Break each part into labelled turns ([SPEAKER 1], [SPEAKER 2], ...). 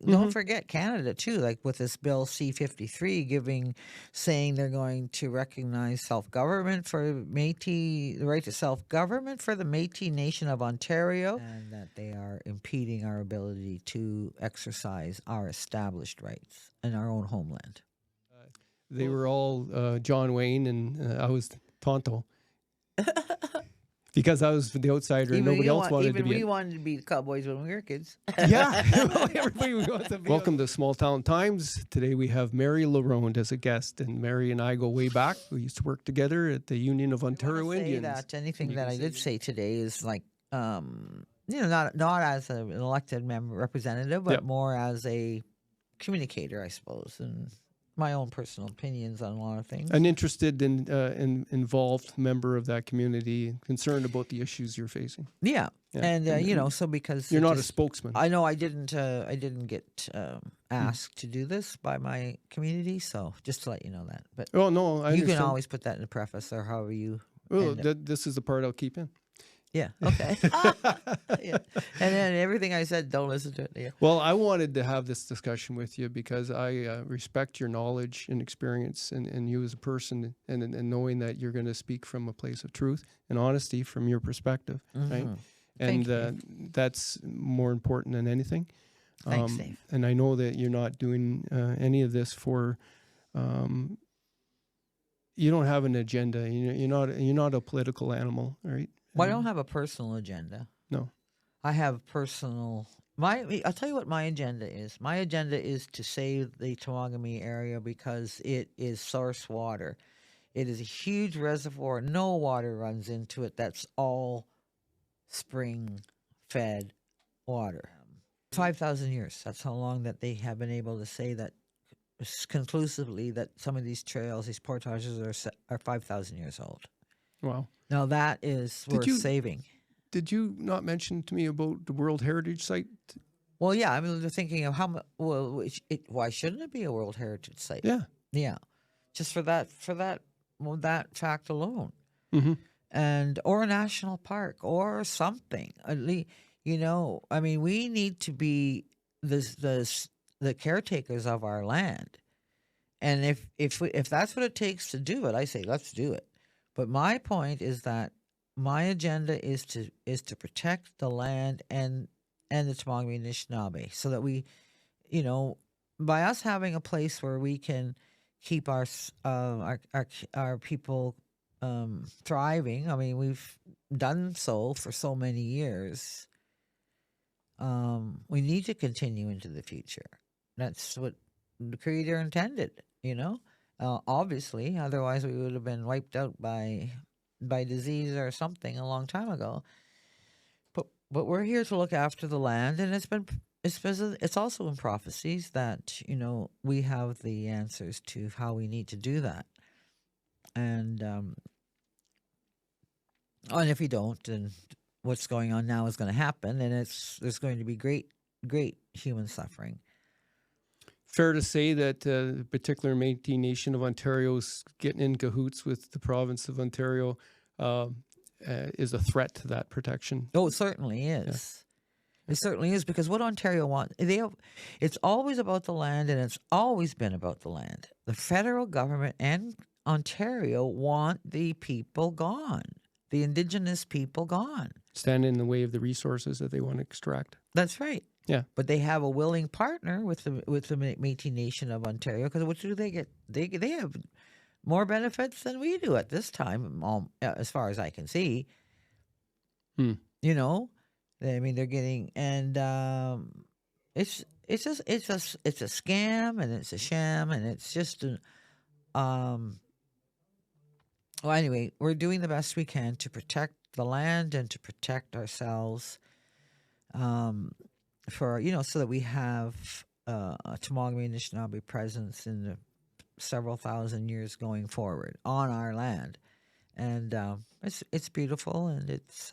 [SPEAKER 1] don't forget Canada too, like with this bill C-53 saying they're going to recognize self-government for Métis, the right to self-government for the Métis Nation of Ontario, and that they are impeding our ability to exercise our established rights in our own homeland.
[SPEAKER 2] They were all John Wayne, and I was Tonto. Because I was the outsider and nobody else wanted to be.
[SPEAKER 1] We wanted to be the cowboys when we were kids.
[SPEAKER 2] Yeah, everybody wants to be. Welcome to Small Town Times. Today we have Mary Laronde as a guest, and Mary and I go way back. We used to work together at the Union of Ontario Indians.
[SPEAKER 1] That anything that I did say today is like, not as an elected member representative, but more as a communicator, I suppose, and my own personal opinions on a lot of things.
[SPEAKER 2] An interested and involved member of that community, concerned about the issues you're facing.
[SPEAKER 1] Yeah. And so because
[SPEAKER 2] you're not a spokesman.
[SPEAKER 1] I know I didn't get asked to do this by my community, so just to let you know that. But
[SPEAKER 2] no, I
[SPEAKER 1] you
[SPEAKER 2] understand.
[SPEAKER 1] can always put that in the preface or however you.
[SPEAKER 2] Well, this is the part I'll keep in.
[SPEAKER 1] Yeah. Okay. Yeah. And then everything I said, don't listen to it. Yeah.
[SPEAKER 2] Well, I wanted to have this discussion with you because I respect your knowledge and experience and you as a person and knowing that you're going to speak from a place of truth and honesty from your perspective, right? And that's more important than anything.
[SPEAKER 1] Thanks, Dave.
[SPEAKER 2] And I know that you're not doing any of this for. You don't have an agenda. You're not a political animal, right?
[SPEAKER 1] Well, I don't have a personal agenda.
[SPEAKER 2] No.
[SPEAKER 1] I have personal... I'll tell you what my agenda is. My agenda is to save the Temagami area because it is source water. It is a huge reservoir. No water runs into it. That's all spring-fed water. 5,000 years. That's how long that they have been able to say that conclusively that some of these trails, these portages are 5,000 years old.
[SPEAKER 2] Wow.
[SPEAKER 1] Now that is worth saving.
[SPEAKER 2] Did you not mention to me about the World Heritage Site?
[SPEAKER 1] Well, yeah. I mean, thinking of how much. Well, why shouldn't it be a World Heritage Site?
[SPEAKER 2] Yeah.
[SPEAKER 1] Yeah. Just for that fact alone,
[SPEAKER 2] Mm-hmm.
[SPEAKER 1] or a national park or something. At least, I mean, we need to be the caretakers of our land, and if that's what it takes to do it, I say let's do it. But my point is that my agenda is to protect the land and the Teme-Augama Anishnabai, so that we, by us having a place where we can keep our people thriving. I mean, we've done so for so many years. We need to continue into the future. That's what the Creator intended, obviously, otherwise we would have been wiped out by disease or something a long time ago. But we're here to look after the land, and it's also in prophecies that we have the answers to how we need to do that, and if we don't, then what's going on now is going to happen, and there's going to be great human suffering.
[SPEAKER 2] Fair to say that the particular Métis Nation of Ontario is getting in cahoots with the province of Ontario is a threat to that protection.
[SPEAKER 1] Oh, it certainly is. Yeah. It certainly is, because what Ontario wants, it's always about the land, and it's always been about the land. The federal government and Ontario want the people gone, the Indigenous people gone. Stand
[SPEAKER 2] in the way of the resources that they want to extract.
[SPEAKER 1] That's right.
[SPEAKER 2] Yeah,
[SPEAKER 1] but they have a willing partner with the Métis Nation of Ontario, because what do they get? They have more benefits than we do at this time, as far as I can see. I mean, they're getting, and it's a scam, and it's a sham, and it's just well, anyway, we're doing the best we can to protect the land and to protect ourselves. So that we have a Teme-Augama Anishnabai presence in the several thousand years going forward on our land, and it's beautiful, and it's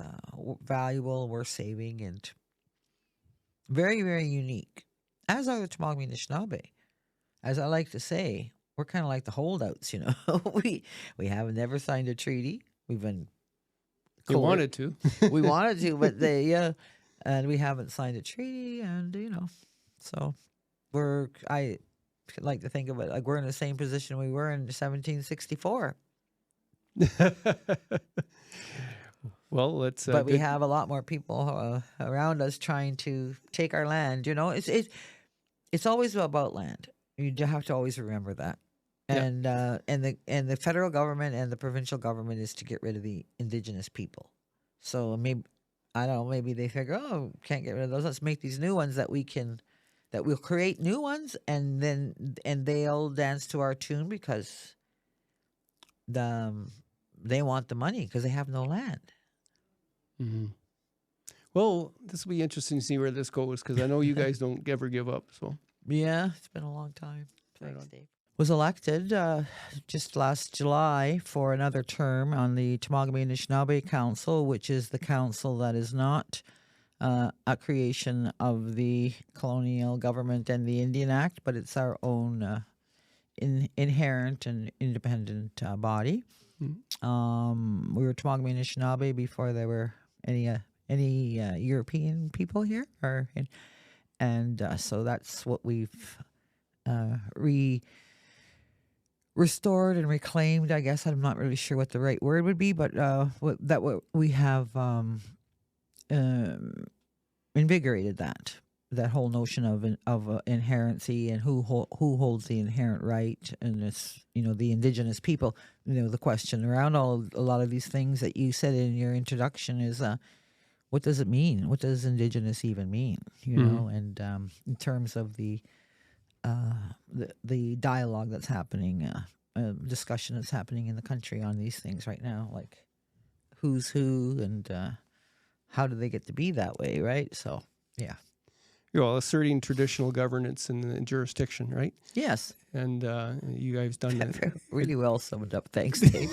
[SPEAKER 1] valuable, worth saving, and very, very unique. As are the Teme-Augama Anishnabai. As I like to say, we're kind of like the holdouts. We have never signed a treaty. We've been.
[SPEAKER 2] We wanted to.
[SPEAKER 1] We wanted to, but they. And we haven't signed a treaty, and so I like to think of it like we're in the same position we were in 1764.
[SPEAKER 2] Well, let's
[SPEAKER 1] But we
[SPEAKER 2] good.
[SPEAKER 1] have a lot more people around us trying to take our land. It's always about land. You have to always remember that.
[SPEAKER 2] Yeah.
[SPEAKER 1] And the federal government and the provincial government is to get rid of the Indigenous people. So maybe I don't know. Maybe they figure, oh, can't get rid of those. Let's make these new ones that we'll create new ones, and they'll dance to our tune because they want the money because they have no land.
[SPEAKER 2] Mm-hmm. Well, this will be interesting to see where this goes because I know you guys don't ever give up. So
[SPEAKER 1] yeah, it's been a long time.
[SPEAKER 2] Right
[SPEAKER 1] Thanks,
[SPEAKER 2] on.
[SPEAKER 1] Dave. Was elected just last July for another term on the Teme-Augama Anishnabai Council, which is the council that is not a creation of the colonial government and the Indian Act, but it's our own inherent and independent body.
[SPEAKER 2] Mm-hmm.
[SPEAKER 1] We were Teme-Augama Anishnabai before there were any European people here, so that's what we've restored and reclaimed. I guess I'm not really sure what the right word would be, but what we have invigorated that whole notion of inherency and who holds the inherent right, and it's the Indigenous people. The question around a lot of these things that you said in your introduction is what does it mean? What does Indigenous even mean? And in terms of the dialogue that's happening, discussion that's happening in the country on these things right now, like who's who and how do they get to be that way, right? So, yeah.
[SPEAKER 2] You're all asserting traditional governance in the jurisdiction, right?
[SPEAKER 1] Yes.
[SPEAKER 2] And you guys done that
[SPEAKER 1] really well summed up. Thanks, Dave.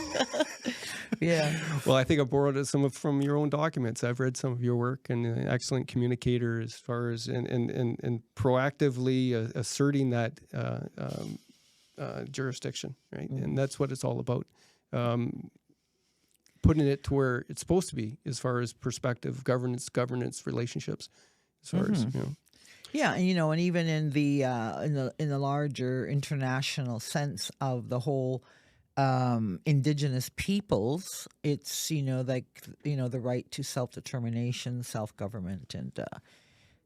[SPEAKER 1] Yeah.
[SPEAKER 2] Well, I think I borrowed some from your own documents. I've read some of your work, and an excellent communicator as far as and proactively asserting that jurisdiction, right? Mm-hmm. And that's what it's all about. Putting it to where it's supposed to be as far as perspective, governance relationships, as far as
[SPEAKER 1] Yeah, and and even in the larger international sense of the whole Indigenous peoples, it's the right to self-determination, self-government,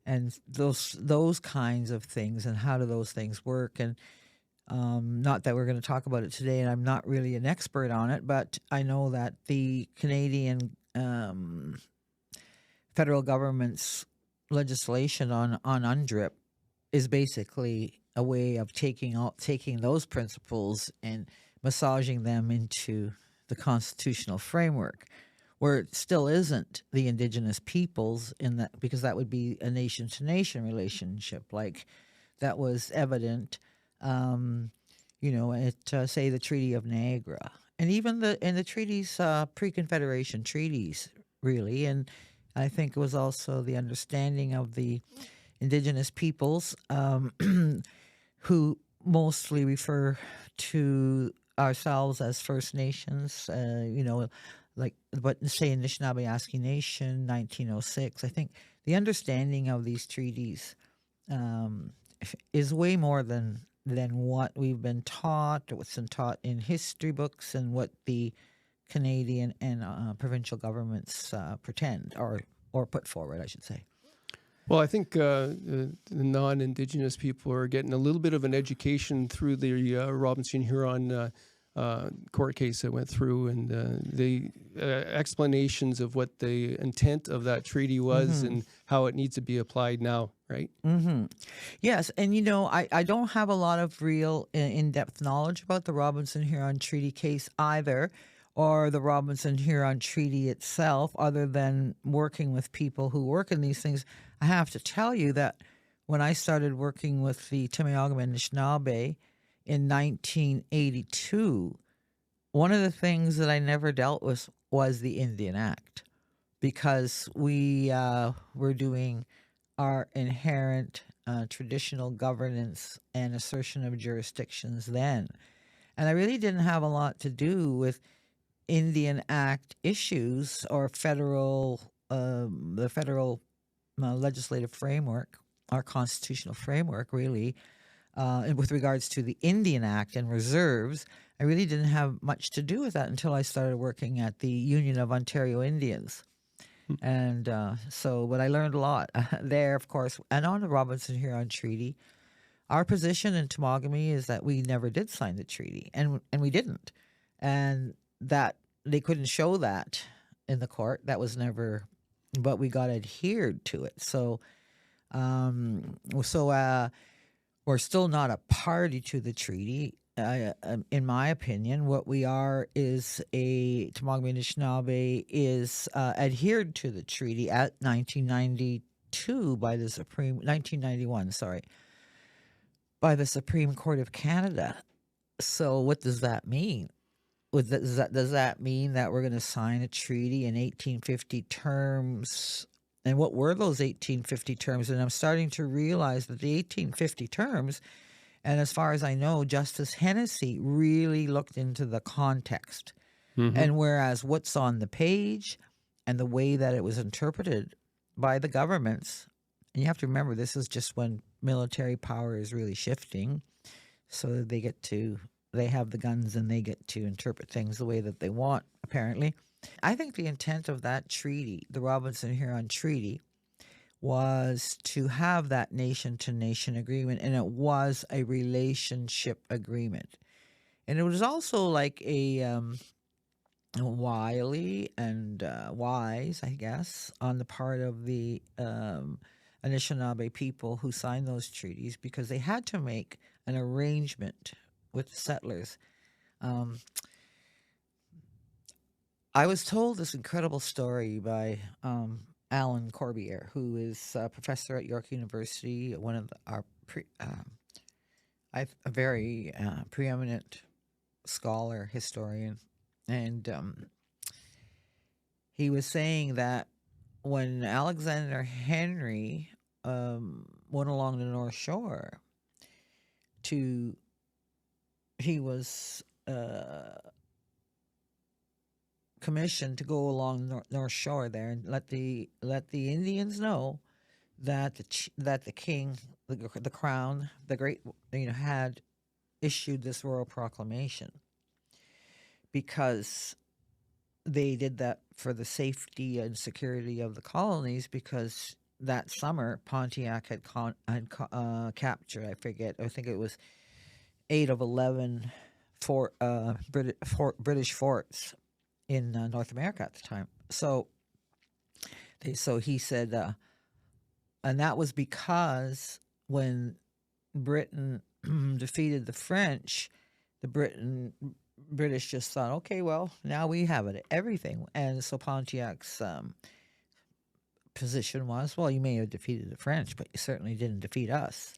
[SPEAKER 1] and those kinds of things, and how do those things work. And not that we're going to talk about it today, and I'm not really an expert on it, but I know that the Canadian federal government's legislation on UNDRIP is basically a way of taking those principles and massaging them into the constitutional framework, where it still isn't the Indigenous peoples in that, because that would be a nation-to-nation relationship, like that was evident, at say the Treaty of Niagara, and even in the treaties, pre-Confederation treaties, really, and I think it was also the understanding of the Indigenous peoples, who mostly refer to ourselves as First Nations, but say Anishinaabe Nation, 1906. I think the understanding of these treaties is way more than what we've been taught, or what's been taught in history books, and what the Canadian and provincial governments pretend or put forward, I should say.
[SPEAKER 2] Well, I think the non-Indigenous people are getting a little bit of an education through the Robinson-Huron court case that went through, and the explanations of what the intent of that treaty was, and how it needs to be applied now, right?
[SPEAKER 1] Mm-hmm. Yes, and I don't have a lot of real in-depth knowledge about the Robinson-Huron Treaty case either, or the Robinson-Huron Treaty itself, other than working with people who work in these things. I have to tell you that when I started working with the Teme-Augama Anishnabai in 1982, one of the things that I never dealt with was the Indian Act, because we were doing our inherent traditional governance and assertion of jurisdictions then. And I really didn't have a lot to do with Indian Act issues or the federal legislative framework our constitutional framework, really, and with regards to the Indian Act and reserves, I really didn't have much to do with that until I started working at the Union of Ontario Indians. And but I learned a lot there, of course, and on the Robinson-Huron Treaty. Our position in Temagami is that we never did sign the treaty, and we didn't, and that they couldn't show that in the court. That was never, but we got adhered to it. So, we're still not a party to the treaty. In my opinion, what we are is Teme-Augama Anishnabai is adhered to the treaty at 1992 by the 1991, sorry, by the Supreme Court of Canada. So what does that mean? Does that mean that we're going to sign a treaty in 1850 terms? And what were those 1850 terms? And I'm starting to realize that the 1850 terms, and as far as I know, Justice Hennessy really looked into the context. And whereas what's on the page and the way that it was interpreted by the governments, and you have to remember, this is just when military power is really shifting, so they have the guns and they get to interpret things the way that they want, apparently. I think the intent of that treaty, the Robinson-Huron Treaty, was to have that nation-to-nation agreement, and it was a relationship agreement. And it was also like a wily and wise, I guess, on the part of the Anishinaabe people who signed those treaties, because they had to make an arrangement with the settlers. I was told this incredible story by Alan Corbiere, who is a professor at York University, one of our a very preeminent scholar, historian, and he was saying that when Alexander Henry went along the North Shore, he was commissioned to go along the North Shore there and let the Indians know that the king, the crown, the great, had issued this royal proclamation, because they did that for the safety and security of the colonies, because that summer Pontiac had captured, I think it was 8 of 11 British forts in North America at the time. So he said, and that was because when Britain defeated the French, British just thought, okay, well, now we have everything. And so Pontiac's position was, well, you may have defeated the French, but you certainly didn't defeat us.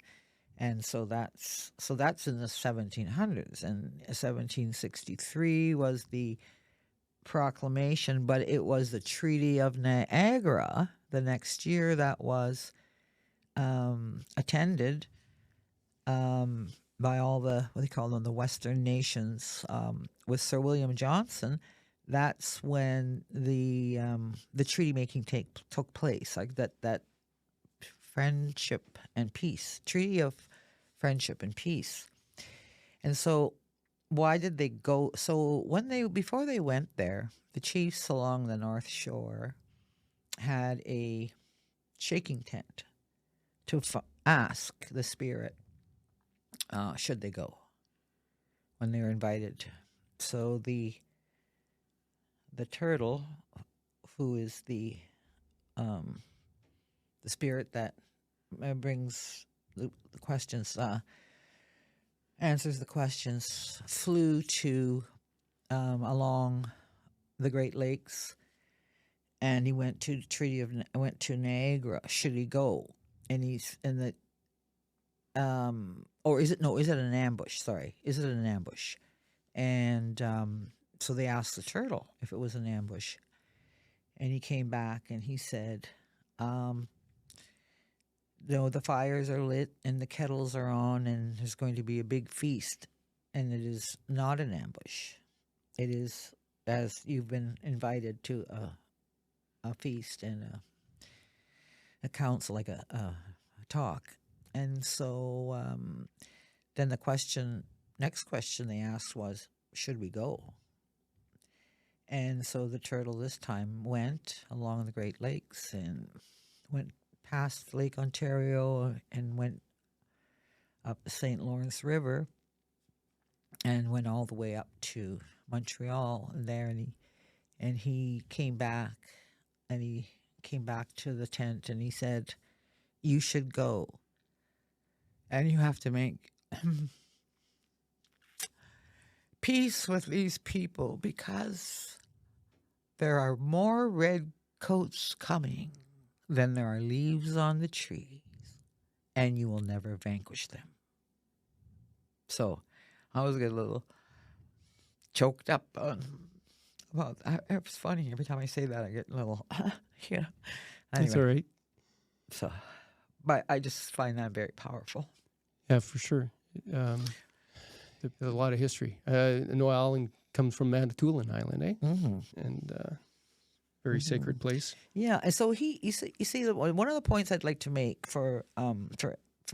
[SPEAKER 1] And so that's in the 1700s. And 1763 was the proclamation, but it was the Treaty of Niagara the next year that was attended by all the, what they call them, the Western nations, with Sir William Johnson. That's when the treaty making took place, like that friendship and peace, Treaty of Friendship and Peace. And so why did they go? So before they went there, the chiefs along the North Shore had a shaking tent to ask the spirit, should they go, when they were invited. So the turtle, who is the spirit that brings the questions, answers the questions, flew to along the Great Lakes, and he went to Niagara. Should he go? And he's in the or is it an ambush? Sorry, is it an ambush? And so they asked the turtle if it was an ambush, and he came back and he said, the fires are lit and the kettles are on, and there's going to be a big feast, and it is not an ambush. It is, as you've been invited to a feast and a council, like a talk. And so then the next question they asked was, should we go? And so the turtle this time went along the Great Lakes and went past Lake Ontario and went up the St. Lawrence River and went all the way up to Montreal and there, and he came back, and he came back to the tent, and he said, you should go, and you have to make peace with these people, because there are more red coats coming than there are leaves on the trees, and you will never vanquish them. So I was getting a little choked up about that. It's funny. Every time I say that, I get a little, Anyway,
[SPEAKER 2] That's all right.
[SPEAKER 1] So, but I just find that very powerful.
[SPEAKER 2] Yeah, for sure. There's a lot of history. Noah Allen comes from Manitoulin Island, eh?
[SPEAKER 1] Mm-hmm.
[SPEAKER 2] And very sacred place.
[SPEAKER 1] Yeah, and so you see, one of the points I'd like to make for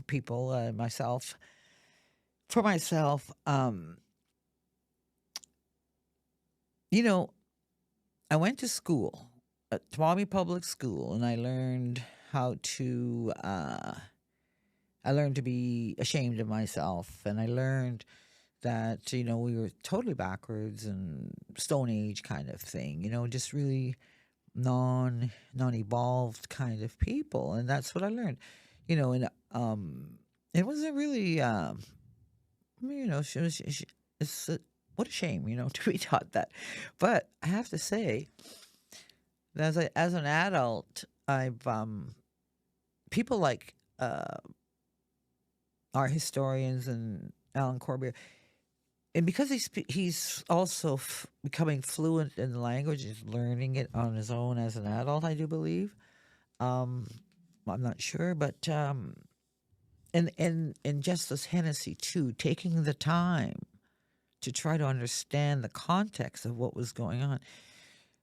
[SPEAKER 1] people, myself, I went to school at Temagami Public School, and I learned to be ashamed of myself, and I learned that we were totally backwards and Stone Age kind of thing, just really non-evolved kind of people, and that's what I learned, and it wasn't really what a shame, to be taught that. But I have to say that as an adult, I've people like our historians and Alan Corbier, and because he's also becoming fluent in the language, he's learning it on his own as an adult, I do believe. I'm not sure, but and Justice Hennessy too, taking the time to try to understand the context of what was going on.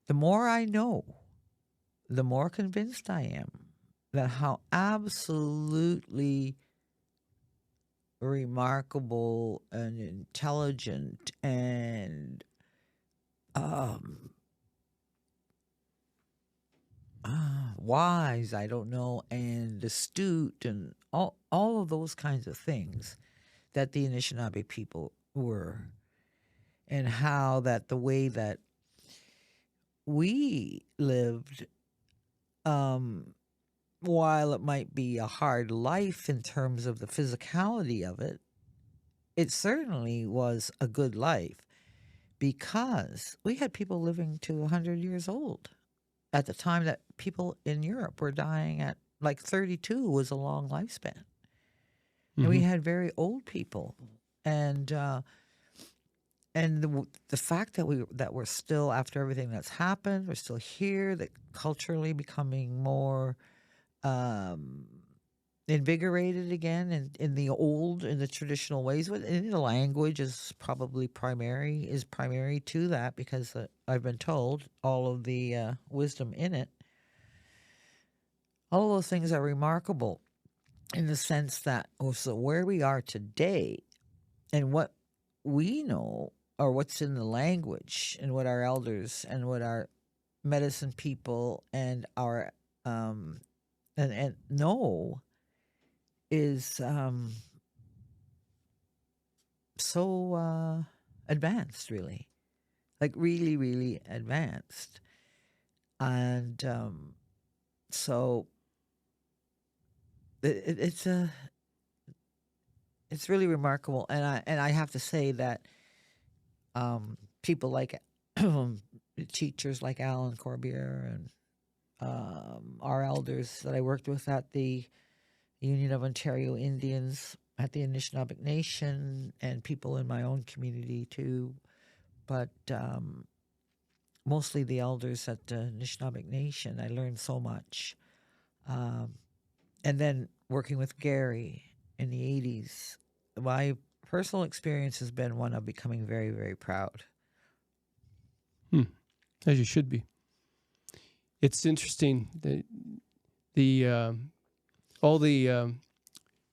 [SPEAKER 1] The more I know, the more convinced I am that how absolutely remarkable and intelligent and wise, I don't know, and astute, and all of those kinds of things that the Anishinaabe people were, and how that the way that we lived, while it might be a hard life in terms of the physicality of it, it certainly was a good life, because we had people living to 100 years old at the time that people in Europe were dying at like 32 was a long lifespan. And we had very old people, and the fact that we're still, after everything that's happened, we're still here, that culturally becoming more invigorated again in the traditional ways. In the language is probably primary to that, because I've been told all of the wisdom in it. All of those things are remarkable in the sense that so where we are today and what we know, or what's in the language, and what our elders and what our medicine people and our and know is so advanced, really, like really, really advanced, and so it's really remarkable, and I have to say that people like teachers like Alan Corbier and our elders that I worked with at the Union of Ontario Indians, at the Anishinaabe Nation, and people in my own community too, but mostly the elders at the Anishinaabe Nation. I learned so much. And then working with Gary in the 80s, my personal experience has been one of becoming very, very proud.
[SPEAKER 2] As you should be. It's interesting that all the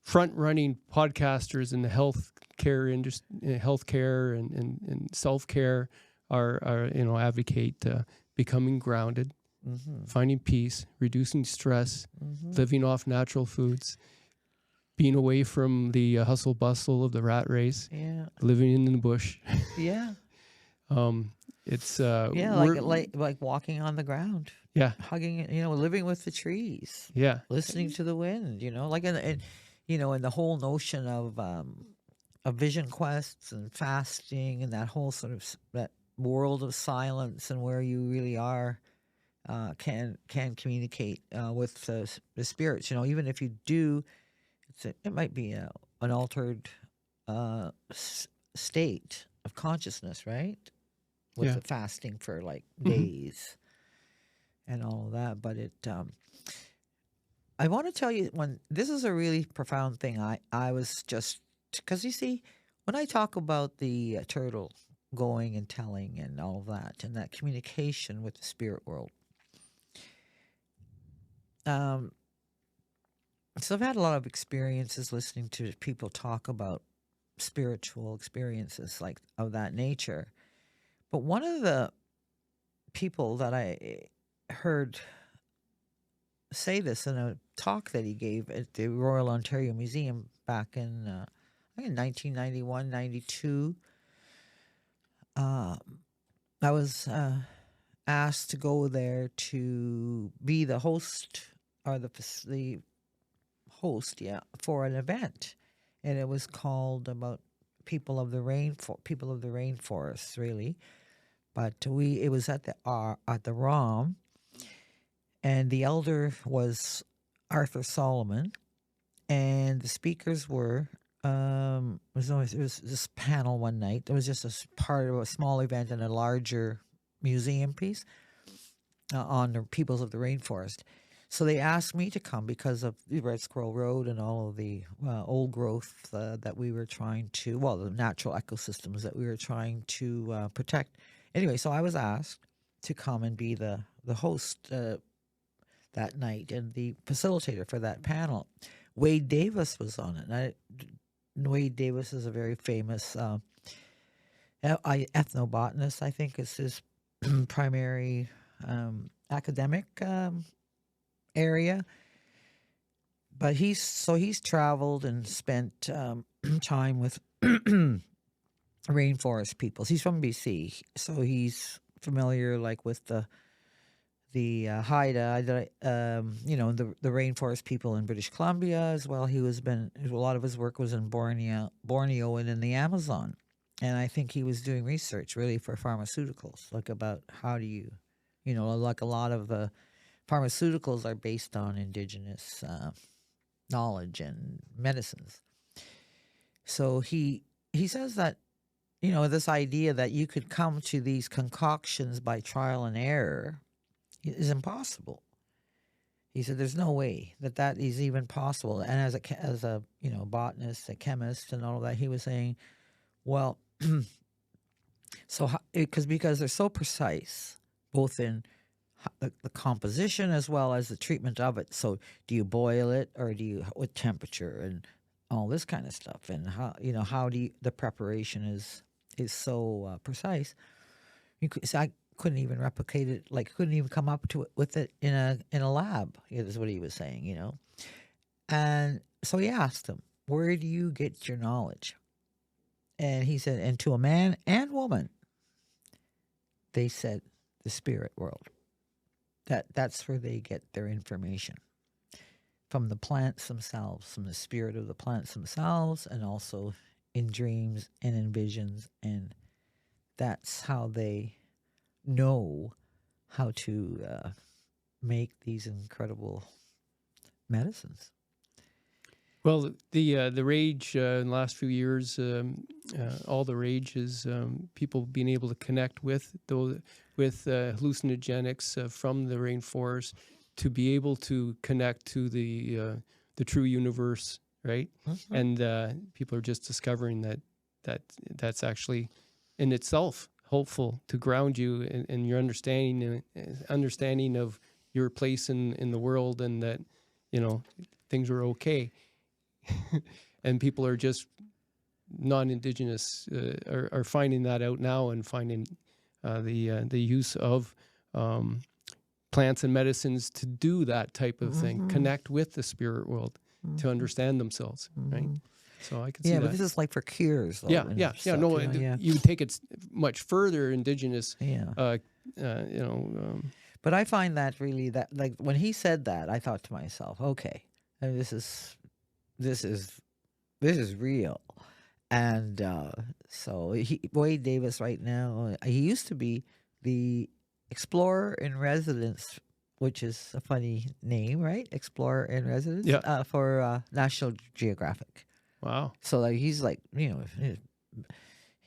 [SPEAKER 2] front-running podcasters in the healthcare industry, healthcare and self-care are advocate becoming grounded, finding peace, reducing stress, living off natural foods, being away from the hustle bustle of the rat race, living in the bush.
[SPEAKER 1] Yeah.
[SPEAKER 2] It's
[SPEAKER 1] like walking on the ground.
[SPEAKER 2] Yeah.
[SPEAKER 1] Hugging, living with the trees.
[SPEAKER 2] Yeah.
[SPEAKER 1] Listening to the wind, like in the whole notion of vision quests and fasting and that whole sort of that world of silence and where you really are can communicate with the spirits. Even if you do, it might be an altered state of consciousness, right? With the fasting for like days and all of that. But I want to tell you, this is a really profound thing. I was just, because you see, when I talk about the turtle going and telling and all of that, and that communication with the spirit world, so I've had a lot of experiences listening to people talk about spiritual experiences like of that nature. But one of the people that I heard say this in a talk that he gave at the Royal Ontario Museum back in, I think in 1991, 92. I was asked to go there to be the host or the host, for an event, and it was called about people of the rainforest, really. But it was at the ROM. And the elder was Arthur Solomon, and the speakers were it was this panel one night. It was just a part of a small event in a larger museum piece on the peoples of the rainforest. So they asked me to come because of the Red Squirrel Road and all of the old growth that we were trying to, the natural ecosystems that we were trying to protect. Anyway, so I was asked to come and be the host that night and the facilitator for that panel. Wade Davis was on it. Wade Davis is a very famous ethnobotanist, I think is his primary academic area. But he's traveled and spent time with rainforest peoples. He's from BC, so he's familiar with the Haida, the rainforest people in British Columbia as well. A lot of his work was in Borneo and in the Amazon, and I think he was doing research really for pharmaceuticals, about how do you, a lot of the pharmaceuticals are based on indigenous knowledge and medicines. So he says that this idea that you could come to these concoctions by trial and error is impossible. He said there's no way that is even possible. And as a botanist, a chemist, and all of that, he was saying, well, because they're so precise, both in the composition as well as the treatment of it. So do you boil it or do you with temperature and all this kind of stuff, and how the preparation is so precise. I couldn't even replicate it, couldn't even come up to it with it in a lab, is what he was saying, And so he asked him, where do you get your knowledge? And he said, and to a man and woman, they said the spirit world. That's where they get their information. From the plants themselves, from the spirit of the plants themselves, and also in dreams and in visions. And that's how they know how to make these incredible medicines.
[SPEAKER 2] Well, the rage in the last few years, all the rage is people being able to connect with hallucinogenics from the rainforest, to be able to connect to the true universe, right? Mm-hmm. And people are just discovering that's actually in itself hopeful to ground you in your understanding of your place in the world, and that things were okay. And people are just non-Indigenous are finding that out now and finding the use of plants and medicines to do that type of thing, connect with the spirit world to understand themselves, right? So I can see
[SPEAKER 1] Yeah,
[SPEAKER 2] that.
[SPEAKER 1] but this is like for cures, though.
[SPEAKER 2] Yeah,
[SPEAKER 1] and
[SPEAKER 2] yeah,
[SPEAKER 1] stuff,
[SPEAKER 2] no,
[SPEAKER 1] you know, yeah.
[SPEAKER 2] you would take it much further, Indigenous,
[SPEAKER 1] Yeah.
[SPEAKER 2] But
[SPEAKER 1] I find that really that like when he said that, I thought to myself, okay, and this is real. And so Wade Davis right now, he used to be the explorer in residence, which is a funny name, right? Explorer in residence,
[SPEAKER 2] Yeah.
[SPEAKER 1] for National Geographic.
[SPEAKER 2] Wow.
[SPEAKER 1] So like he's like, you know,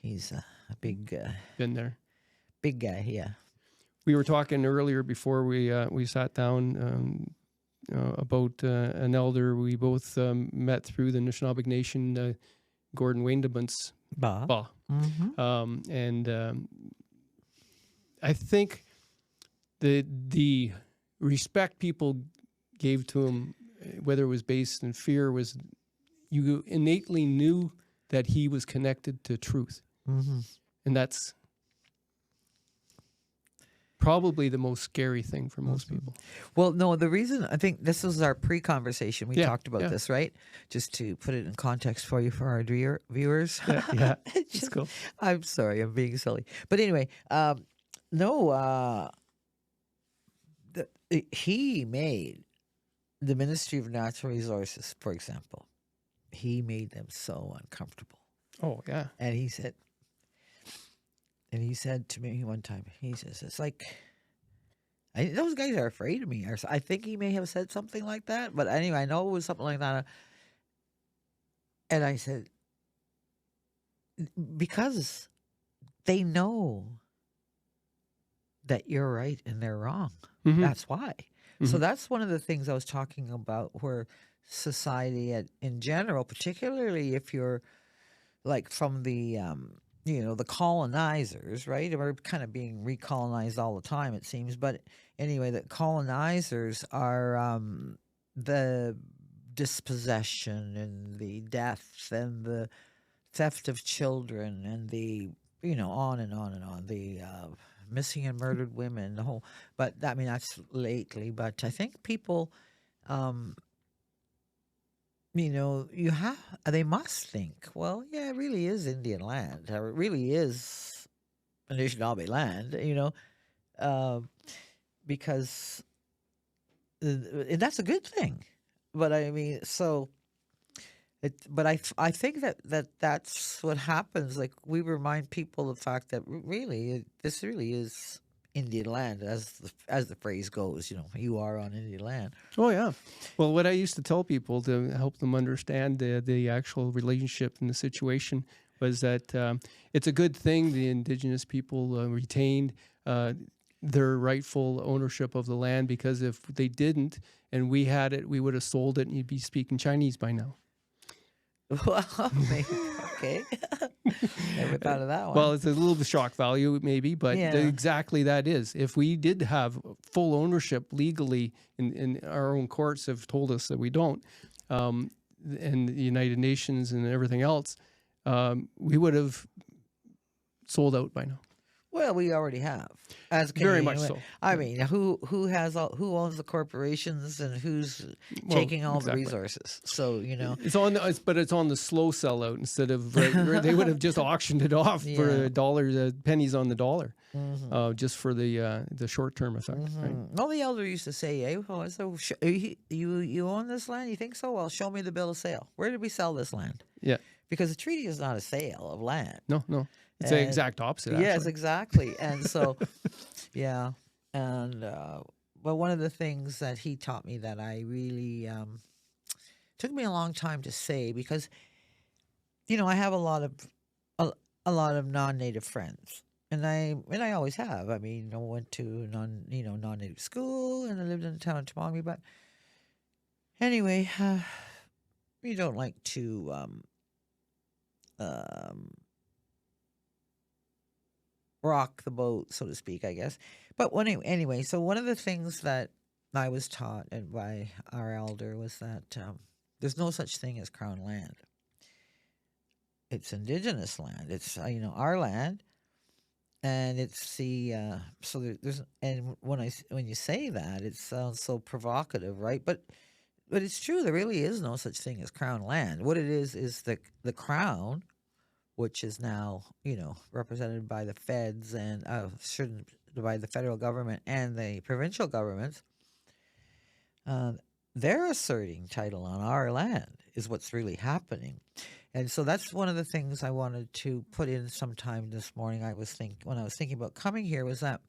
[SPEAKER 1] he's a big
[SPEAKER 2] Been there.
[SPEAKER 1] big guy, yeah.
[SPEAKER 2] We were talking earlier before we sat down about an elder we both met through the N'daki Nation, Gordon Waindebunt's Ba. And I think the respect people gave to him, whether it was based in fear, was you innately knew that he was connected to truth. And that's probably the most scary thing for most people.
[SPEAKER 1] Well, no, the reason I think this was our pre-conversation. We talked about this, right? Just to put it in context for you, for our viewers.
[SPEAKER 2] Yeah, it's cool.
[SPEAKER 1] I'm sorry, I'm being silly. But anyway, he made the Ministry of Natural Resources, for example, he made them so uncomfortable.
[SPEAKER 2] Oh, yeah.
[SPEAKER 1] And he said to me one time, he says, it's like, those guys are afraid of me. Or I think he may have said something like that. But anyway, I know it was something like that. And I said, because they know that you're right and they're wrong. That's why. So that's one of the things I was talking about, where society in general, particularly if you're like from the the colonizers, right? We're kind of being recolonized all the time, it seems. But anyway, the colonizers are the dispossession and the death and the theft of children and the, on and on and on. The missing and murdered women, the whole. But I mean, that's lately. But I think people, they must think, well, yeah, it really is Indian land. Or it really is Anishinaabe land, because and that's a good thing. But I mean, but I think that's what happens. Like, we remind people of the fact that this really is Indian land, as the phrase goes. You are on Indian land.
[SPEAKER 2] Oh yeah. Well, what I used to tell people to help them understand the actual relationship and the situation was that it's a good thing the Indigenous people retained their rightful ownership of the land, because if they didn't and we had it, we would have sold it and you'd be speaking Chinese by now.
[SPEAKER 1] Well, maybe. Okay. Never thought of that one.
[SPEAKER 2] Well, it's a little bit shock value, maybe, but exactly that is. If we did have full ownership legally, in our own courts have told us that we don't, and the United Nations and everything else, we would have sold out by now.
[SPEAKER 1] Well, we already have. As
[SPEAKER 2] very much so.
[SPEAKER 1] I mean, who owns the corporations and who's taking all the resources? So
[SPEAKER 2] it's on the slow sellout instead of they would have just auctioned it off for a dollar, pennies on the dollar, just for the short term effect. Right?
[SPEAKER 1] Well, the elder used to say, "Hey, so you own this land? You think so? Well, show me the bill of sale. Where did we sell this land?
[SPEAKER 2] Yeah,
[SPEAKER 1] because the treaty is not a sale of land.
[SPEAKER 2] No. It's the exact opposite.
[SPEAKER 1] Yes,
[SPEAKER 2] actually.
[SPEAKER 1] exactly. And so, yeah. And, well, one of the things that he taught me that I really, took me a long time to say, because, I have a lot of non-native friends. And I always have. I mean, I went to non-native school, and I lived in the town of Temagami. But anyway, we don't like to, rock the boat, so to speak, I guess. But anyway, so one of the things that I was taught and by our elder was that there's no such thing as crown land. It's indigenous land. It's our land, and it's the so there's and when you say that, it sounds so provocative, right? But it's true. There really is no such thing as crown land. What it is the crown, which is now represented by the feds and by the federal government and the provincial governments. They're asserting title on our land is what's really happening. And so that's one of the things I wanted to put in sometime this morning. When I was thinking about coming here was that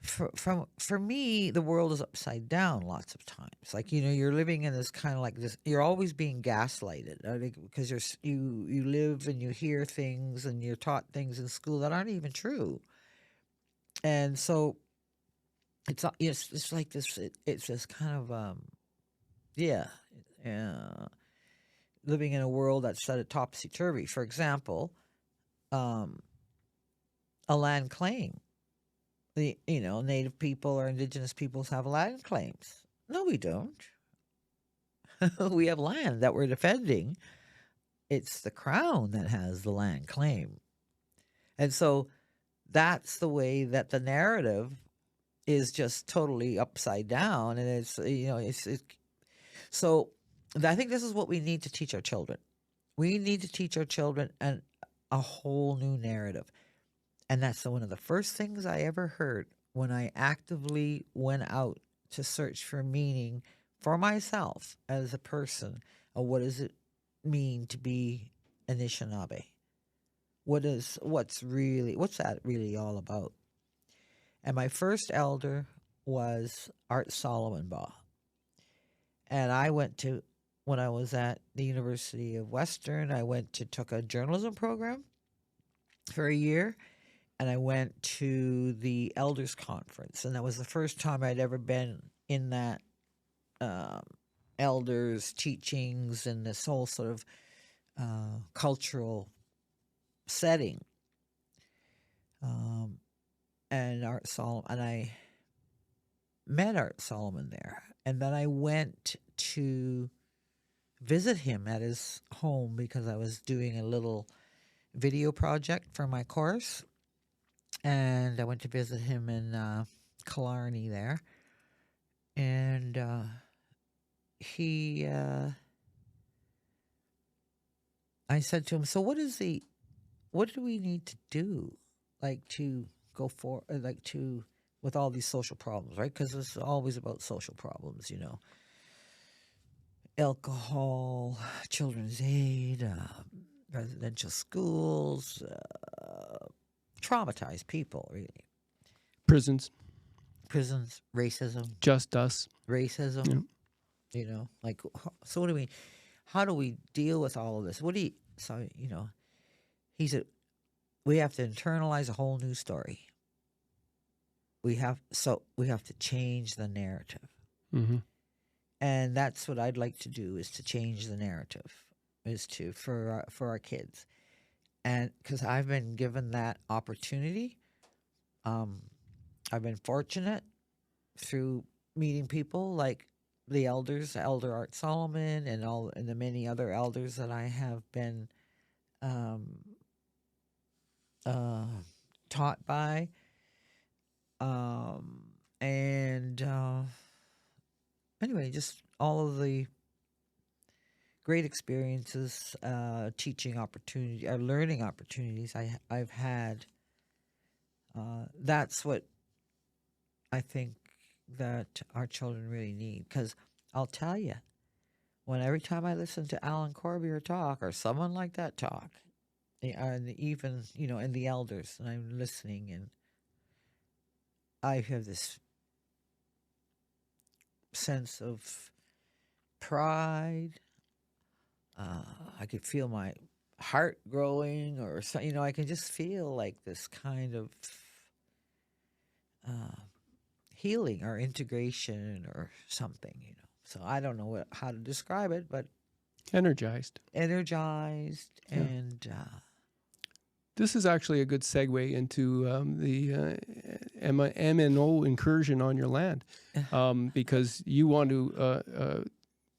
[SPEAKER 1] for me, the world is upside down lots of times. Like, you're living in this kind of like this, you're always being gaslighted because you live and you hear things and you're taught things in school that aren't even true. And so it's like this, it's this kind of, yeah, living in a world that's set at topsy-turvy. For example, a land claim. Native people or indigenous peoples have land claims. No, we don't. We have land that we're defending. It's the crown that has the land claim. And so that's the way that the narrative is just totally upside down. And so I think this is what we need to teach our children. We need to teach our children a whole new narrative. And that's one of the first things I ever heard when I actively went out to search for meaning for myself as a person. What does it mean to be Anishinaabe? What's that really all about? And my first elder was Art Solomon Baugh. And when I was at the University of Western, took a journalism program for a year. And I went to the Elders Conference, and that was the first time I'd ever been in that elders' teachings and this whole sort of cultural setting. And I met Art Solomon there, and then I went to visit him at his home because I was doing a little video project for my course. And I went to visit him in Killarney there. And I said to him, so what do we need to do, like to go for, with all these social problems, right? Because it's always about social problems, alcohol, children's aid, residential schools, traumatized people, really.
[SPEAKER 2] Prisons,
[SPEAKER 1] racism.
[SPEAKER 2] Just us.
[SPEAKER 1] Racism. Yeah. So what do we, how do we deal with all of this? He said, we have to internalize a whole new story. We have to change the narrative.
[SPEAKER 2] Mm-hmm.
[SPEAKER 1] And that's what I'd like to do, is to change the narrative, for our kids. And because I've been given that opportunity, I've been fortunate through meeting people like the elders, Elder Art Solomon, and the many other elders that I have been taught by, anyway, just all of the great experiences, teaching opportunity, learning opportunities I've had. That's what I think that our children really need. Because I'll tell you, every time I listen to Alan Corbier talk or someone like that talk, and even and the elders, and I'm listening, and I have this sense of pride. I could feel my heart growing, or so, I can just feel like this kind of healing or integration or something, So I don't know how to describe it, but
[SPEAKER 2] energized,
[SPEAKER 1] yeah. And
[SPEAKER 2] This is actually a good segue into the MNO incursion on your land, because you want to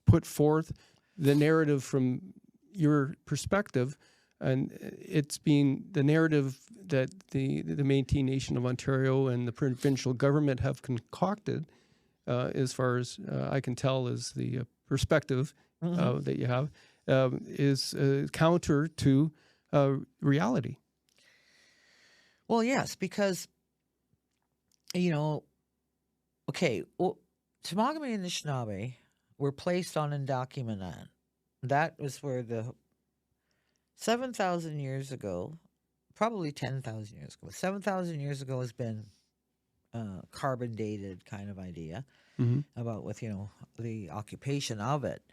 [SPEAKER 2] put forth the narrative from your perspective, and it's been the narrative that the Metis Nation of Ontario and the provincial government have concocted, as far as I can tell, is the perspective that you have, is counter to reality.
[SPEAKER 1] Well, yes, because, okay, well, Teme-Augama Anishnabai were placed on N'daki Menan. That was where the 7,000 years ago, probably 10,000 years ago, 7,000 years ago has been carbon dated kind of idea about with, the occupation of it.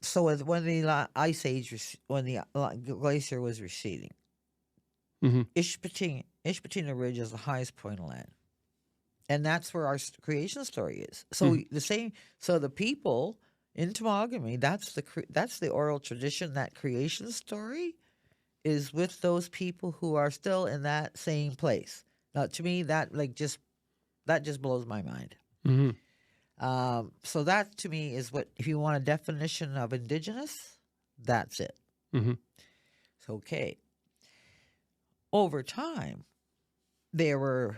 [SPEAKER 1] So when the ice age, when the glacier was receding, Ishpatina Ridge is the highest point of land, and that's where our creation story is. So So the people in Temagami, that's the oral tradition. That creation story is with those people who are still in that same place. Now, to me, that just blows my mind. So that to me is what, if you want a definition of Indigenous, that's it. So, okay. Over time, there were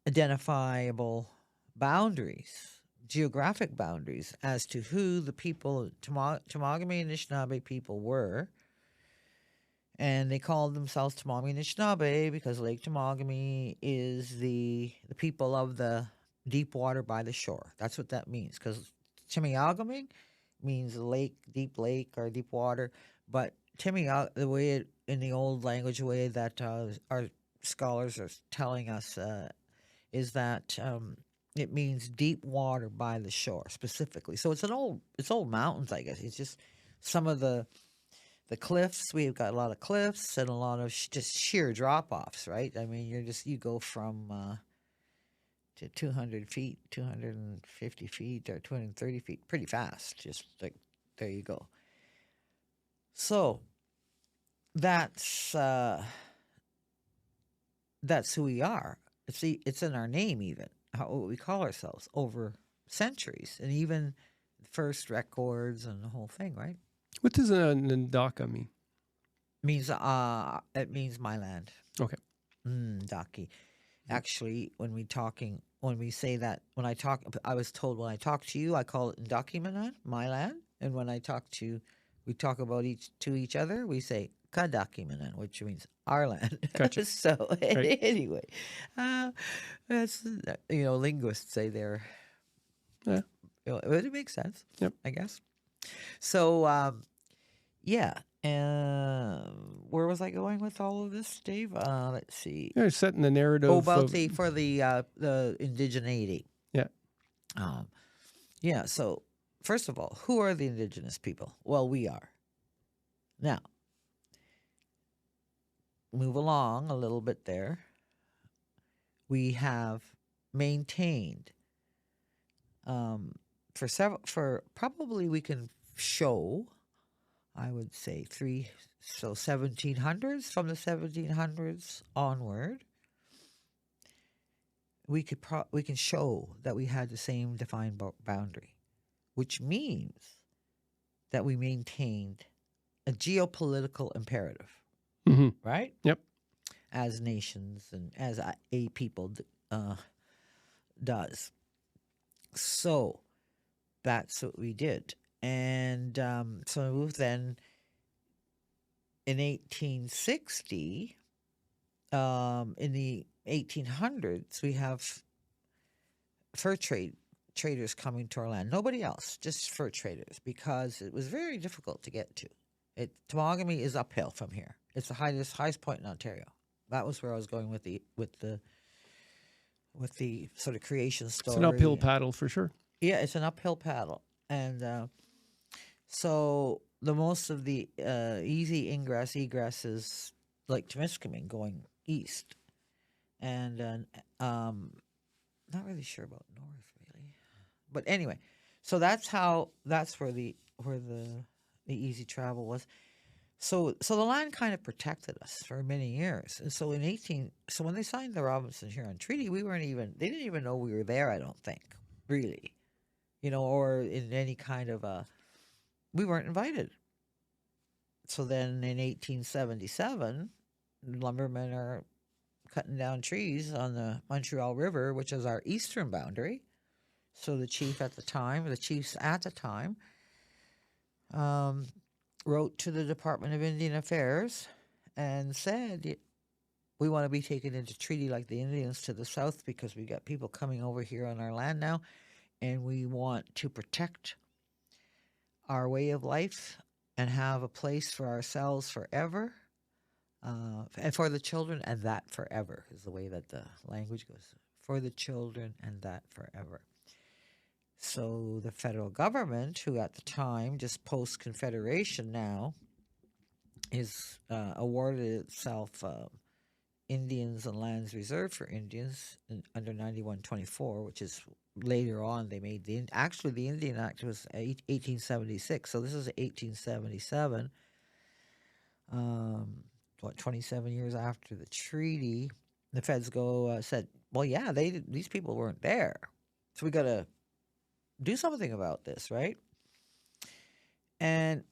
[SPEAKER 1] identifiable boundaries, geographic boundaries, as to who the people, Teme-Augama Anishnabai people were. And they called themselves Teme-Augama Anishnabai because Lake Temagami is the people of the deep water by the shore. That's what that means, because Teme-Augama means lake, deep lake, or deep water. But the way it, in the old language, the way that our scholars are telling us is that it means deep water by the shore specifically. So it's old mountains, I guess. It's just some of the cliffs. We've got a lot of cliffs and a lot of just sheer drop-offs, right? I mean, you go from to 200 feet, 250 feet, or 230 feet pretty fast. Just like, there you go. So that's who we are. It's in our name, even what we call ourselves over centuries, and even first records and the whole thing, right?
[SPEAKER 2] What does N'daka mean?
[SPEAKER 1] It means my land.
[SPEAKER 2] Okay.
[SPEAKER 1] N'daki. Actually, when we say that, I was told when I talk to you, I call it N'daki Menan, my land, and when we talk about each other, we say N'daki Menan, which means our land.
[SPEAKER 2] Gotcha.
[SPEAKER 1] So
[SPEAKER 2] Right.
[SPEAKER 1] anyway, that's linguists say they're.
[SPEAKER 2] Yeah.
[SPEAKER 1] It makes sense.
[SPEAKER 2] Yep.
[SPEAKER 1] I guess. So yeah. Where was I going with all of this, Dave? Let's see.
[SPEAKER 2] You're setting the narrative.
[SPEAKER 1] About the indigeneity.
[SPEAKER 2] Yeah.
[SPEAKER 1] Yeah. So first of all, who are the Indigenous people? Well, we are. Now, move along a little bit there. We have maintained for probably we can show, I would say 1700s, from the 1700s onward, we can show that we had the same defined boundary, which means that we maintained a geopolitical imperative, right?
[SPEAKER 2] Yep.
[SPEAKER 1] As nations and as a people does. So that's what we did. And so then in 1860, in the 1800s, we have fur traders coming to our land. Nobody else, just fur traders, because it was very difficult to get to. Temagami is uphill from here. It's the highest point in Ontario. That was where I was going with the sort of creation story.
[SPEAKER 2] It's an uphill paddle for sure.
[SPEAKER 1] Yeah, it's an uphill paddle. And so the most of the easy egress is like Temiskaming going east. And not really sure about north, really. But anyway, so that's where the easy travel was. So the land kind of protected us for many years. And so so when they signed the Robinson-Huron Treaty, they didn't even know we were there, I don't think, really. Or in any kind of we weren't invited. So then in 1877, lumbermen are cutting down trees on the Montreal River, which is our eastern boundary. So the chiefs at the time, wrote to the Department of Indian Affairs and said, we want to be taken into treaty like the Indians to the south because we got people coming over here on our land now, and we want to protect our way of life and have a place for ourselves forever, and for the children, and that forever is the way that the language goes. For the children and that forever. So the federal government, who at the time, just post-Confederation now, is awarded itself Indians and lands reserved for Indians under 9124, which is later on they made the Indian Act was 1876. So this is 1877. 27 years after the treaty, the feds said, well, yeah, these people weren't there, so we got to do something about this, right? And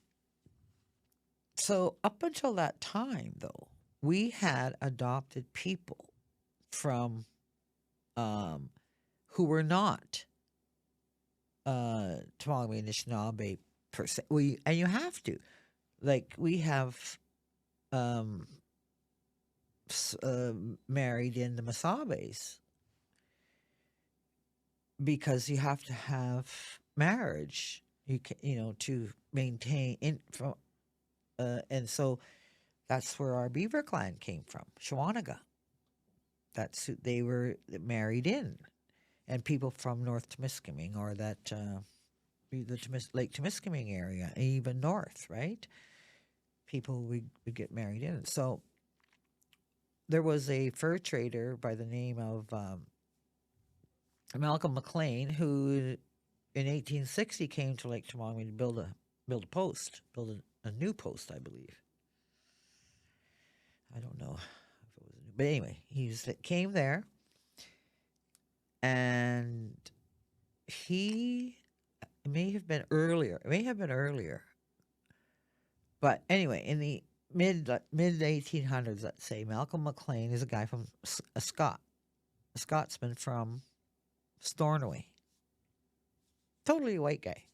[SPEAKER 1] so up until that time, though, we had adopted people from who were not Teme-Augama Anishnabai per se. And you have to, like, we have married in the Masabes because you have to have marriage, to maintain and so that's where our beaver clan came from, Shawanaga. That's who they were married in, and people from North Temiskaming, or that Lake Temiskaming area, even north, right? People would get married in. So there was a fur trader by the name of Malcolm McLean, who in 1860 came to Lake Teme-Augama to build a new post, I believe. I don't know if it was new, but anyway, he came there, and it may have been earlier. But anyway, in the mid 1800s, let's say, Malcolm McLean is a guy from a Scotsman from Stornoway, totally white guy,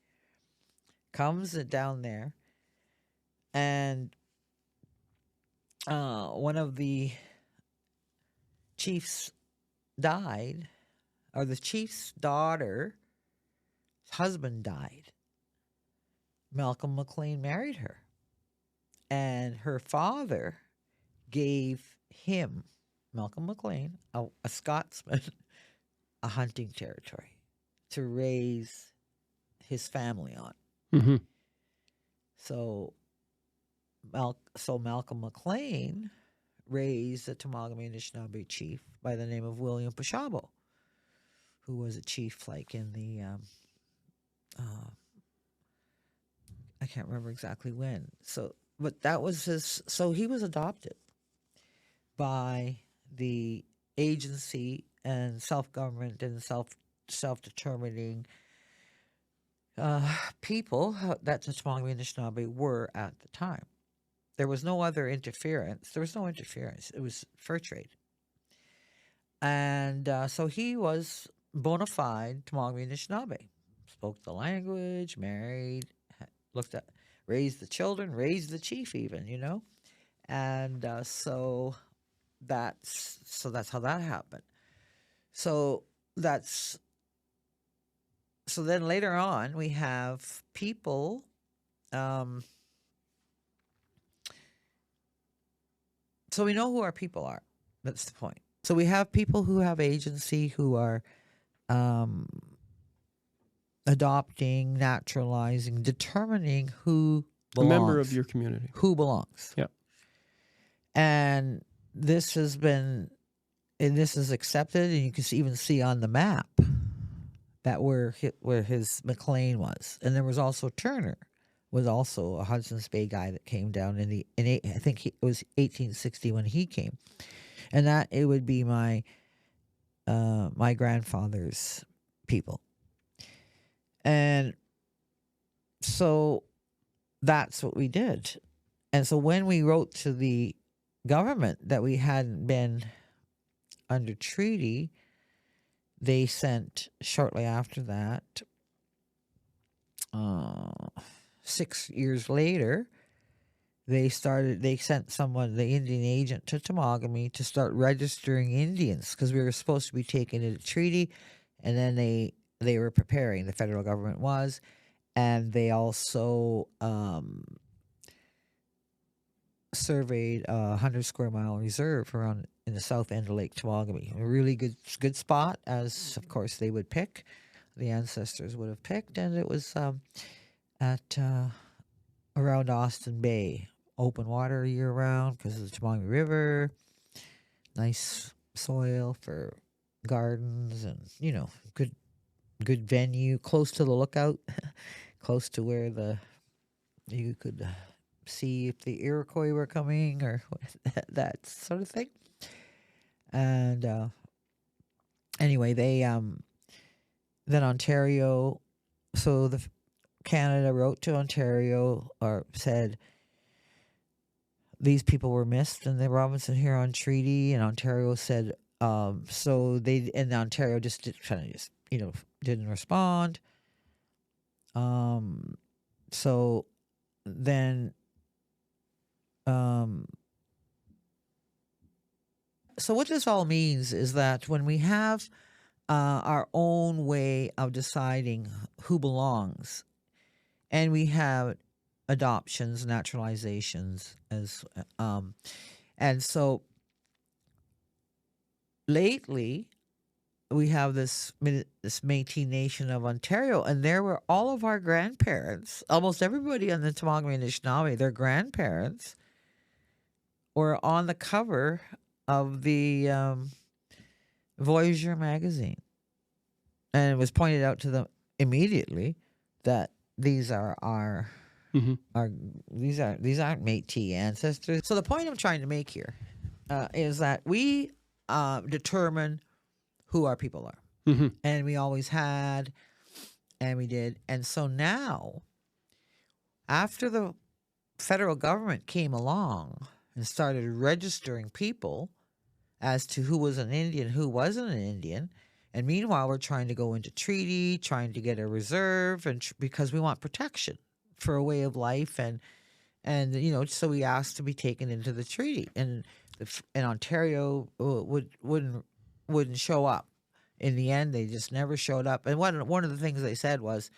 [SPEAKER 1] comes down there, and one of the chiefs died, or the chief's daughter's husband died. Malcolm McLean married her, and her father gave him, Malcolm McLean, a Scotsman, a hunting territory to raise his family on.
[SPEAKER 2] Mm-hmm.
[SPEAKER 1] So Malcolm McLean raised a Teme-Augama Anishnabai chief by the name of William Pashabo, who was a chief like in the I can't remember exactly when. But that was his. So he was adopted by the agency and self-government and self-determining people that the Teme-Augama Anishnabai were at the time. There was no other interference. There was no interference. It was fur trade. And so he was bona fide Teme-Augama Anishnabai. Spoke the language, married, raised the children, raised the chief even, And so that's how that happened. So then later on we have people so we know who our people are. That's the point. So we have people who have agency, who are adopting, naturalizing, determining who belongs.
[SPEAKER 2] A member of your community.
[SPEAKER 1] Who belongs.
[SPEAKER 2] Yeah.
[SPEAKER 1] And this is accepted, and you can even see on the map that where his McLean was, and there was also Turner, was also a Hudson's Bay guy that came down I think it was 1860 when he came, and that it would be my my grandfather's people, and so that's what we did. And so when we wrote to the government that we hadn't been under treaty, they sent shortly after that, 6 years later, they sent someone, the Indian agent, to Temagami to start registering Indians, because we were supposed to be taken into treaty, and then they were preparing, the federal government was, and they also surveyed a 100 square mile reserve around in the south end of Lake Temagami. A really good spot, as of course they would pick, the ancestors would have picked, and it was at around Austin Bay, open water year round because of the Temagami River, nice soil for gardens, and good venue, close to the lookout, close to where you could see if the Iroquois were coming or that sort of thing. And anyway, they then Ontario, so Canada wrote to Ontario or said these people were missed in the Robinson Huron Treaty, and Ontario said so they, and Ontario just didn't respond. So then so what this all means is that when we have our own way of deciding who belongs, and we have adoptions, naturalizations, and so lately we have this Metis Nation of Ontario, and there were all of our grandparents, almost everybody on the Teme-Augama Anishnabai, their grandparents were on the cover of the Voyager magazine, and it was pointed out to them immediately that these are our these aren't Métis ancestors. So the point I'm trying to make here is that we determine who our people are, and we always had, and we did, and so now, after the federal government came along and started registering people as to who was an Indian, who wasn't an Indian. And meanwhile, we're trying to go into treaty, trying to get a reserve, and because we want protection for a way of life, and so we asked to be taken into the treaty, and Ontario wouldn't show up. In the end, they just never showed up. And one of the things they said was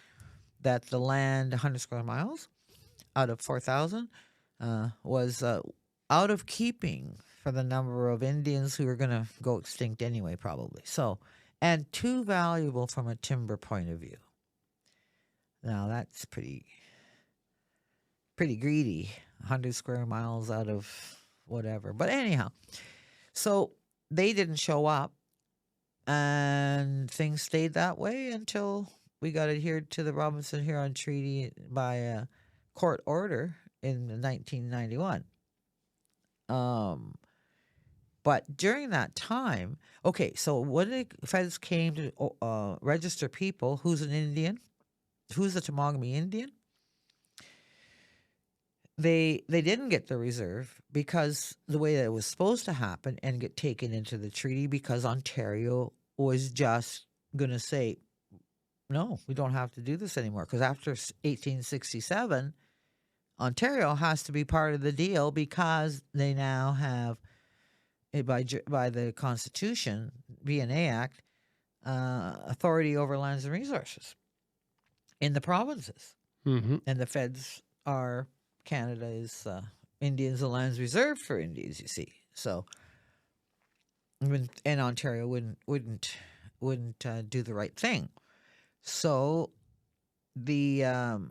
[SPEAKER 1] that the land, 100 square miles out of 4,000, was out of keeping for the number of Indians who were going to go extinct anyway, probably. So, and too valuable from a timber point of view. Now, that's pretty greedy, 100 square miles out of whatever. But anyhow, so they didn't show up, and things stayed that way until we got adhered to the Robinson Huron Treaty by a court order in 1991. But during that time, okay, so when the feds came to register people, who's an Indian, who's a Temagami Indian, they didn't get the reserve because the way that it was supposed to happen and get taken into the treaty, because Ontario was just going to say, no, we don't have to do this anymore. Because after 1867, Ontario has to be part of the deal because they now have, by the Constitution, BNA Act, authority over lands and resources in the provinces. And the feds are, Canada is Indians, the lands reserved for Indians, you see. So, and Ontario wouldn't do the right thing. So then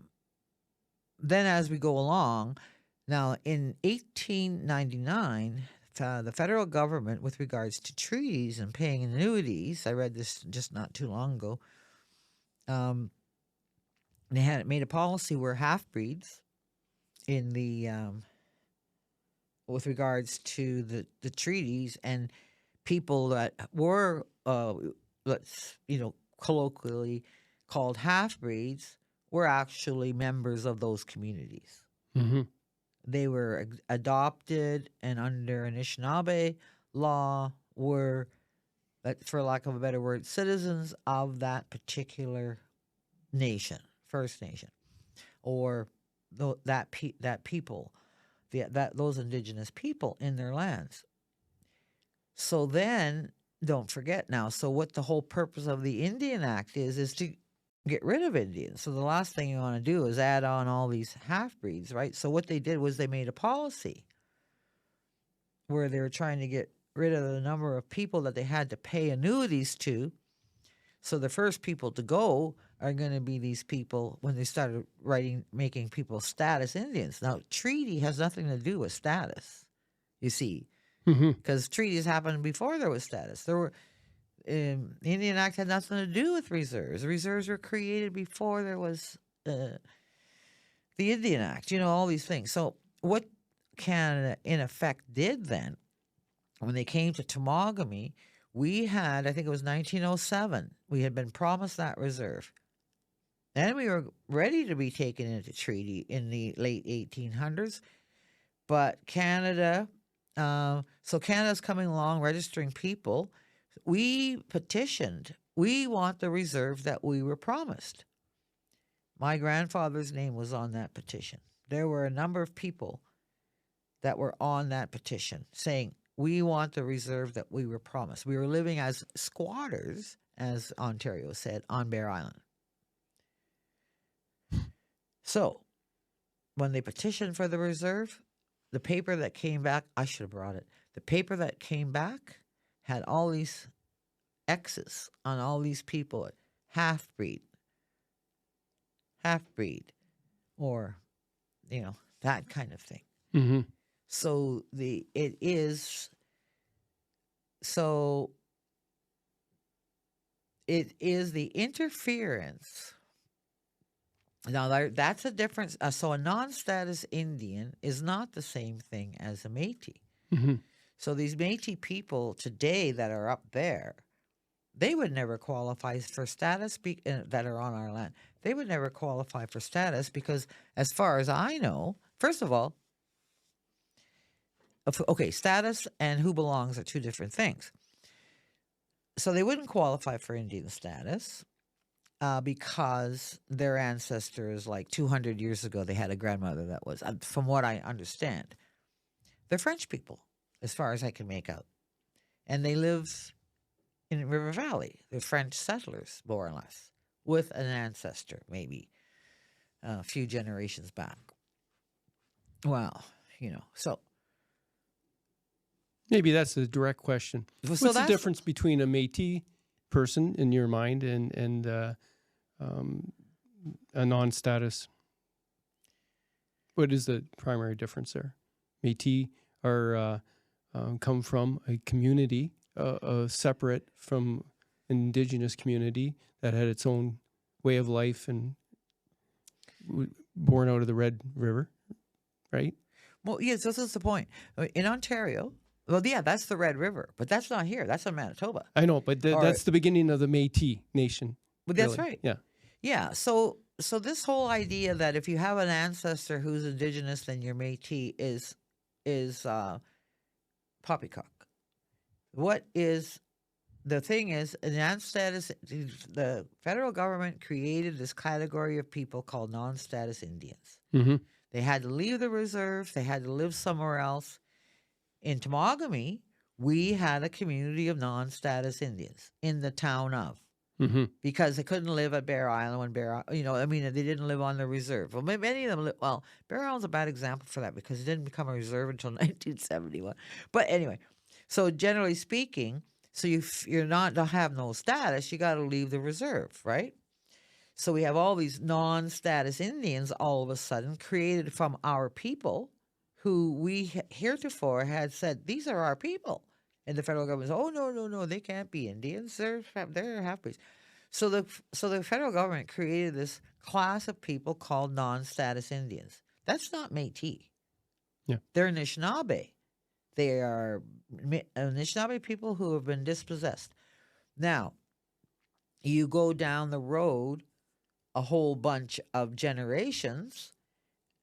[SPEAKER 1] as we go along, now in 1899, the federal government, with regards to treaties and paying annuities, I read this just not too long ago, um, they had made a policy where half breeds in the with regards to the treaties and people that were let's colloquially called half breeds were actually members of those communities.
[SPEAKER 2] Mm-hmm.
[SPEAKER 1] They were adopted and under Anishinaabe law were, for lack of a better word, citizens of that particular nation, First Nation, or that people, those indigenous people in their lands. So then, don't forget now. So what the whole purpose of the Indian Act is to get rid of Indians. So the last thing you want to do is add on all these half-breeds, right? So what they did was they made a policy where they were trying to get rid of the number of people that they had to pay annuities to. So the first people to go are going to be these people when they started making people status Indians. Now, treaty has nothing to do with status, you see, because treaties happened before there was status. The Indian Act had nothing to do with reserves. Reserves were created before there was the Indian Act, all these things. So what Canada, in effect, did then, when they came to Temagami, we had, I think it was 1907, we had been promised that reserve. And we were ready to be taken into treaty in the late 1800s. But Canada, so Canada's coming along, registering people. We petitioned. We want the reserve that we were promised. My grandfather's name was on that petition. There were a number of people that were on that petition saying, we want the reserve that we were promised. We were living as squatters, as Ontario said, on Bear Island. So when they petitioned for the reserve, the paper that came back, I should have brought it. The paper that came back had all these X's on all these people, half-breed, or, that kind of thing.
[SPEAKER 2] Mm-hmm.
[SPEAKER 1] So it is the interference. Now, that's a difference. So a non-status Indian is not the same thing as a Métis.
[SPEAKER 2] Mm-hmm.
[SPEAKER 1] So these Métis people today that are up there, they would never qualify for status that are on our land. They would never qualify for status because, as far as I know, first of all, okay, status and who belongs are two different things. So they wouldn't qualify for Indian status because their ancestors, like 200 years ago, they had a grandmother that was, from what I understand, they're French people, as far as I can make out. And they live in River Valley. They're French settlers, more or less, with an ancestor, maybe a few generations back. Well, so...
[SPEAKER 2] Maybe that's a direct question. What's the difference between a Métis person in your mind and a non-status? What is the primary difference there? Métis are come from a community separate from an Indigenous community that had its own way of life and born out of the Red River, right?
[SPEAKER 1] Well, yes, this is the point. In Ontario... Well, yeah, that's the Red River, but that's not here. That's in Manitoba.
[SPEAKER 2] I know, but that's the beginning of the Métis Nation.
[SPEAKER 1] But that's right.
[SPEAKER 2] Yeah.
[SPEAKER 1] Yeah. So this whole idea that if you have an ancestor who's Indigenous, then you're Métis is poppycock. What is the thing is, an non-status, the federal government created this category of people called non-status Indians.
[SPEAKER 2] Mm-hmm.
[SPEAKER 1] They had to leave the reserve. They had to live somewhere else. In Temagami, we had a community of non-status Indians in the town of, because they couldn't live at Bear Island when they didn't live on the reserve. Well, many of them Bear Island's a bad example for that because it didn't become a reserve until 1971. But anyway, so generally speaking, so you're not to have no status, you got to leave the reserve, right? So we have all these non-status Indians all of a sudden created from our people, who we heretofore had said, these are our people. And the federal government said, oh, no, they can't be Indians. They're half-breeds. So the federal government created this class of people called non-status Indians. That's not Métis.
[SPEAKER 2] Yeah.
[SPEAKER 1] They're Anishinaabe. They are Anishinaabe people who have been dispossessed. Now, you go down the road a whole bunch of generations,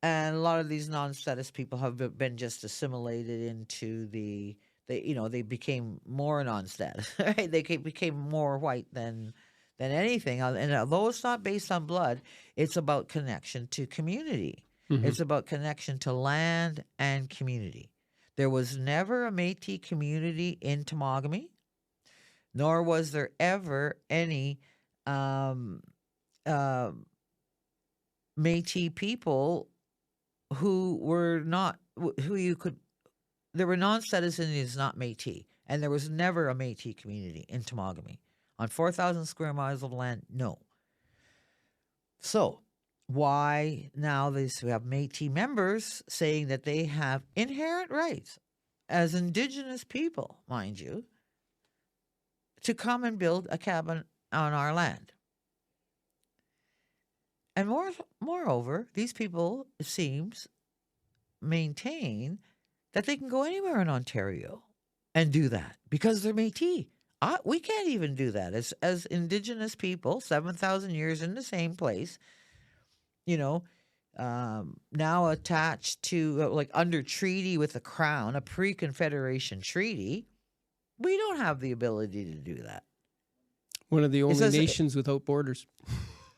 [SPEAKER 1] and a lot of these non-status people have been just assimilated into they became more non-status, right? They became more white than anything. And although it's not based on blood, it's about connection to community.
[SPEAKER 2] Mm-hmm.
[SPEAKER 1] It's about connection to land and community. There was never a Métis community in Temagami, nor was there ever any um, uh, Métis people who were not who you could. There were non-status Indians, not Métis, and there was never a Métis community in Temagami on 4,000 square miles of land. No. So why now we have Métis members saying that they have inherent rights as Indigenous people, mind you, to come and build a cabin on our land. And moreover, these people, it seems, maintain that they can go anywhere in Ontario and do that because they're Métis. We can't even do that as Indigenous people, 7,000 years in the same place, now attached to, like, under treaty with the Crown, a pre-Confederation treaty. We don't have the ability to do that.
[SPEAKER 2] One of the only nations without borders.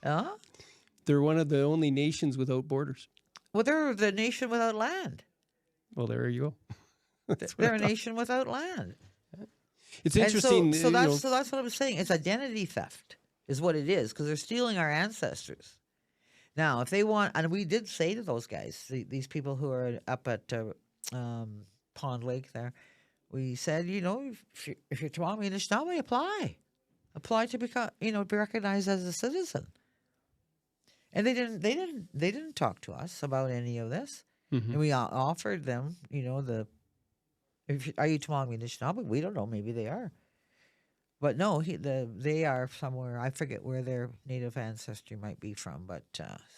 [SPEAKER 2] They're one of the only nations without borders.
[SPEAKER 1] Well, they're the nation without land.
[SPEAKER 2] Well, there you
[SPEAKER 1] go. They're a nation without land.
[SPEAKER 2] It's interesting.
[SPEAKER 1] So that's what I'm saying. It's identity theft is what it is, because they're stealing our ancestors. Now, if they want, and we did say to those guys, these people who are up at Pond Lake there, we said, if you're Teme-Augama Anishnabai, apply to become, be recognized as a citizen. And they didn't talk to us about any of this.
[SPEAKER 2] Mm-hmm.
[SPEAKER 1] And we offered them, are you Teme-Augama Anishnabai? We don't know. Maybe they are. But no, they are somewhere. I forget where their native ancestry might be from. But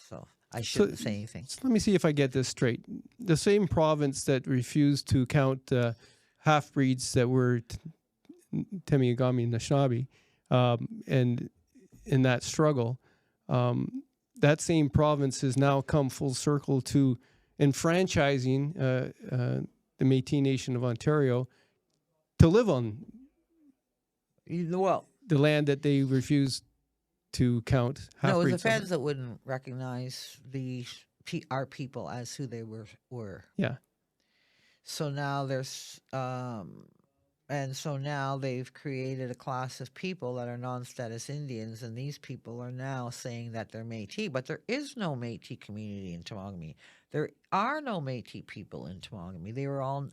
[SPEAKER 1] so I shouldn't say anything.
[SPEAKER 2] So let me see if I get this straight. The same province that refused to count half-breeds that were Teme-Augama Anishnabai, and in that struggle, that same province has now come full circle to enfranchising the Metis Nation of Ontario to live on the land that they refused to count half-breeds.
[SPEAKER 1] No, it was the feds that wouldn't recognize our people as who they were.
[SPEAKER 2] Yeah.
[SPEAKER 1] So now now they've created a class of people that are non-status Indians, and these people are now saying that they're Métis, but there is no Métis community in Temagami. There are no Métis people in Temagami. They were all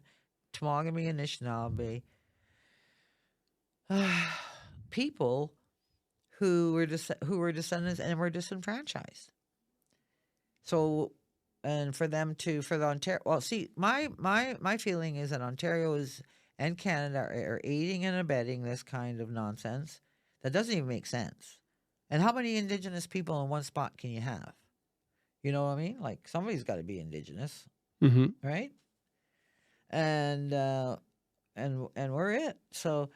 [SPEAKER 1] Teme-Augama Anishnabai people who were descendants and were disenfranchised. So, and for the Ontario, well, see, my feeling is that Ontario and Canada are aiding and abetting this kind of nonsense that doesn't even make sense. And how many Indigenous people in one spot can you have? You know what I mean? Like, somebody's got to be Indigenous,
[SPEAKER 2] mm-hmm.
[SPEAKER 1] right? And we're it. So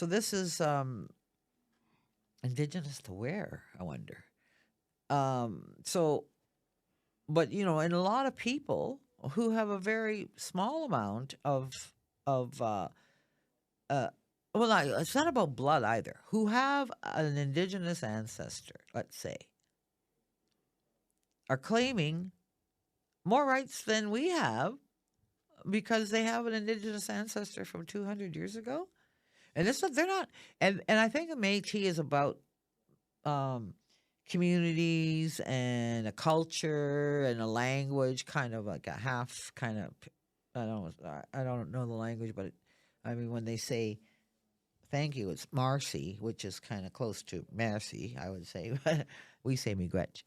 [SPEAKER 1] this is Indigenous to where, I wonder. But and a lot of people who have a very small amount of it's not about blood either, who have an Indigenous ancestor, let's say, are claiming more rights than we have because they have an Indigenous ancestor from 200 years ago. And they're not, and I think a Métis is about communities and a culture and a language, kind of like a half kind of. I don't know the language, but when they say thank you, it's Marcy, which is kind of close to merci, I would say. We say miigwech,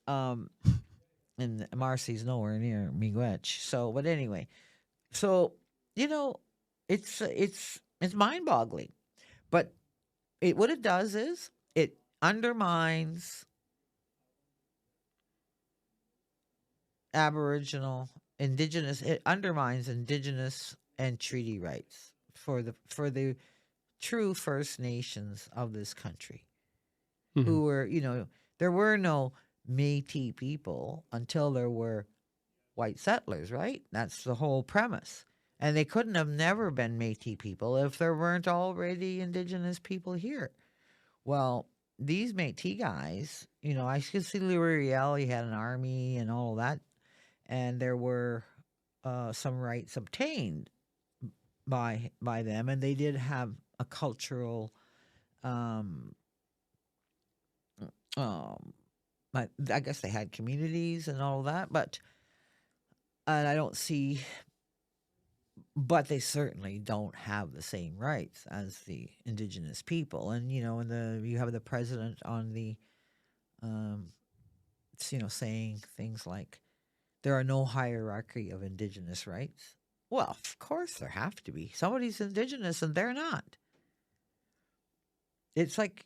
[SPEAKER 1] and Marcy's nowhere near miigwech. So, but anyway, it's mind-boggling, but what it does is it undermines Aboriginal, Indigenous. It undermines Indigenous and treaty rights for the true First Nations of this country,
[SPEAKER 2] Mm-hmm.
[SPEAKER 1] who were, there were no Métis people until there were white settlers, right? That's the whole premise. And they couldn't have never been Métis people if there weren't already Indigenous people here. Well, these Métis guys, I could see Riel, he had an army and all of that, and there were some rights obtained by them, and they did have a cultural, um, I guess they had communities and all of that, and I don't see, but they certainly don't have the same rights as the Indigenous people. And you have the president on the, saying things like there are no hierarchy of Indigenous rights. Well, of course there have to be. Somebody's Indigenous and they're not. It's like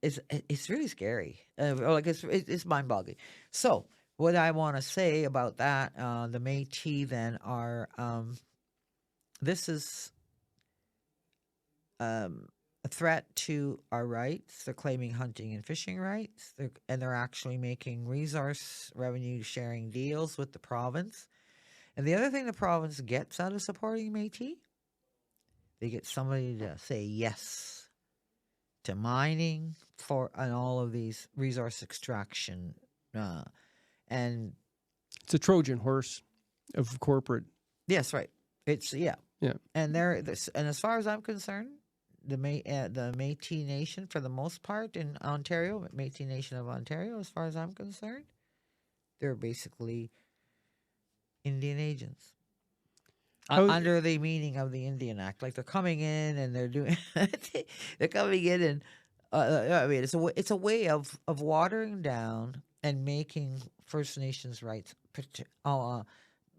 [SPEAKER 1] it's really scary. It's mind-boggling. So what I want to say about that, the Métis then are, this is a threat to our rights. They're claiming hunting and fishing rights, they're actually making resource revenue sharing deals with the province. And the other thing the province gets out of supporting Métis, they get somebody to say yes to mining and all of these resource extraction, and
[SPEAKER 2] It's a Trojan horse of corporate.
[SPEAKER 1] yes, right. It's
[SPEAKER 2] Yeah.
[SPEAKER 1] and and as far as I'm concerned, the Métis Nation, for the most part in Ontario, Métis Nation of Ontario, as far as I'm concerned, they're basically Indian agents. Under the meaning of the Indian Act, like they're coming in and they're doing, they're coming in and, I mean, it's a way of watering down and making First Nations rights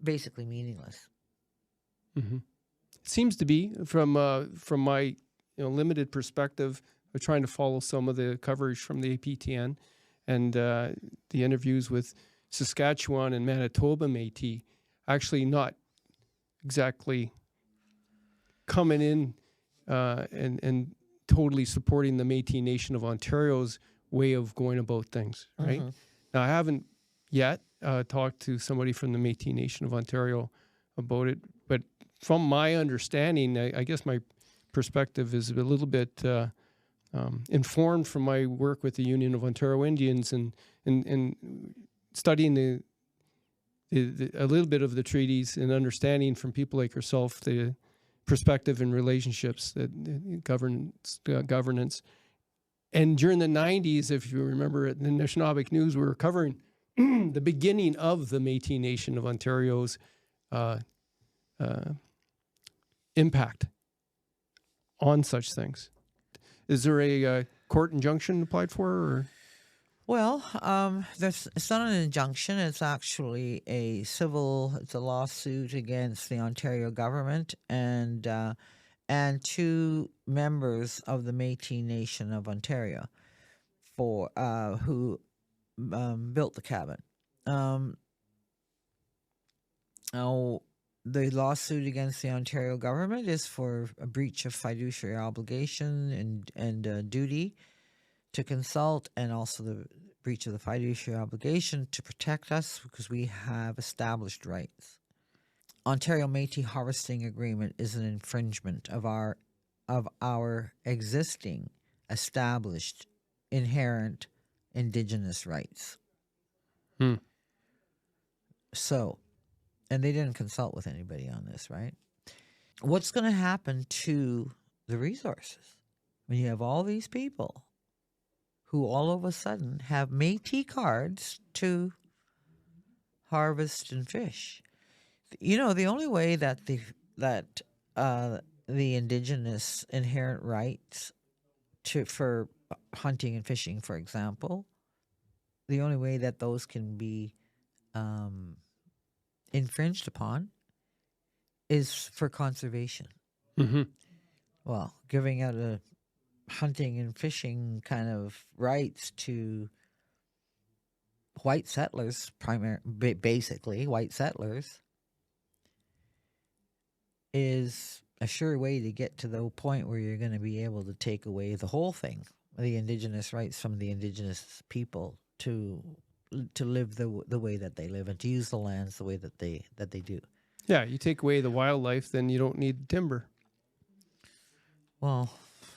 [SPEAKER 1] basically meaningless.
[SPEAKER 2] Mm-hmm. It seems to be from my limited perspective of trying to follow some of the coverage from the APTN and the interviews with Saskatchewan and Manitoba Métis, actually not exactly coming in and totally supporting the Métis Nation of Ontario's way of going about things, right?
[SPEAKER 1] Mm-hmm.
[SPEAKER 2] Now, I haven't yet talked to somebody from the Métis Nation of Ontario about it, but from my understanding, I guess my perspective is a little bit informed from my work with the Union of Ontario Indians and studying a little bit of the treaties and understanding from people like yourself the perspective and relationships that governance. And during the 90s, if you remember at the Anishinaabe News, we were covering the beginning of the Métis Nation of Ontario's impact on such things. Is there a court injunction applied for? Or?
[SPEAKER 1] Well, it's not an injunction. It's actually it's a lawsuit against the Ontario government and two members of the Métis Nation of Ontario for who built the cabin. Now, the lawsuit against the Ontario government is for a breach of fiduciary obligation and duty to consult, and also the breach of the fiduciary obligation to protect us because we have established rights. Ontario Métis Harvesting Agreement is an infringement of our existing established inherent Indigenous rights. So, and they didn't consult with anybody on this, right? What's going to happen to the resources when you have all these people who all of a sudden have Métis cards to harvest and fish? The only way that the Indigenous inherent rights for hunting and fishing, for example, the only way that those can be infringed upon is for conservation.
[SPEAKER 2] Mm-hmm.
[SPEAKER 1] Well, giving out hunting and fishing kind of rights to white settlers, basically white settlers, is a sure way to get to the point where you're going to be able to take away the whole thing, the Indigenous rights from the Indigenous people to live the way that they live and to use the lands the way that they do.
[SPEAKER 2] Yeah, you take away the wildlife, then you don't need timber.
[SPEAKER 1] Well,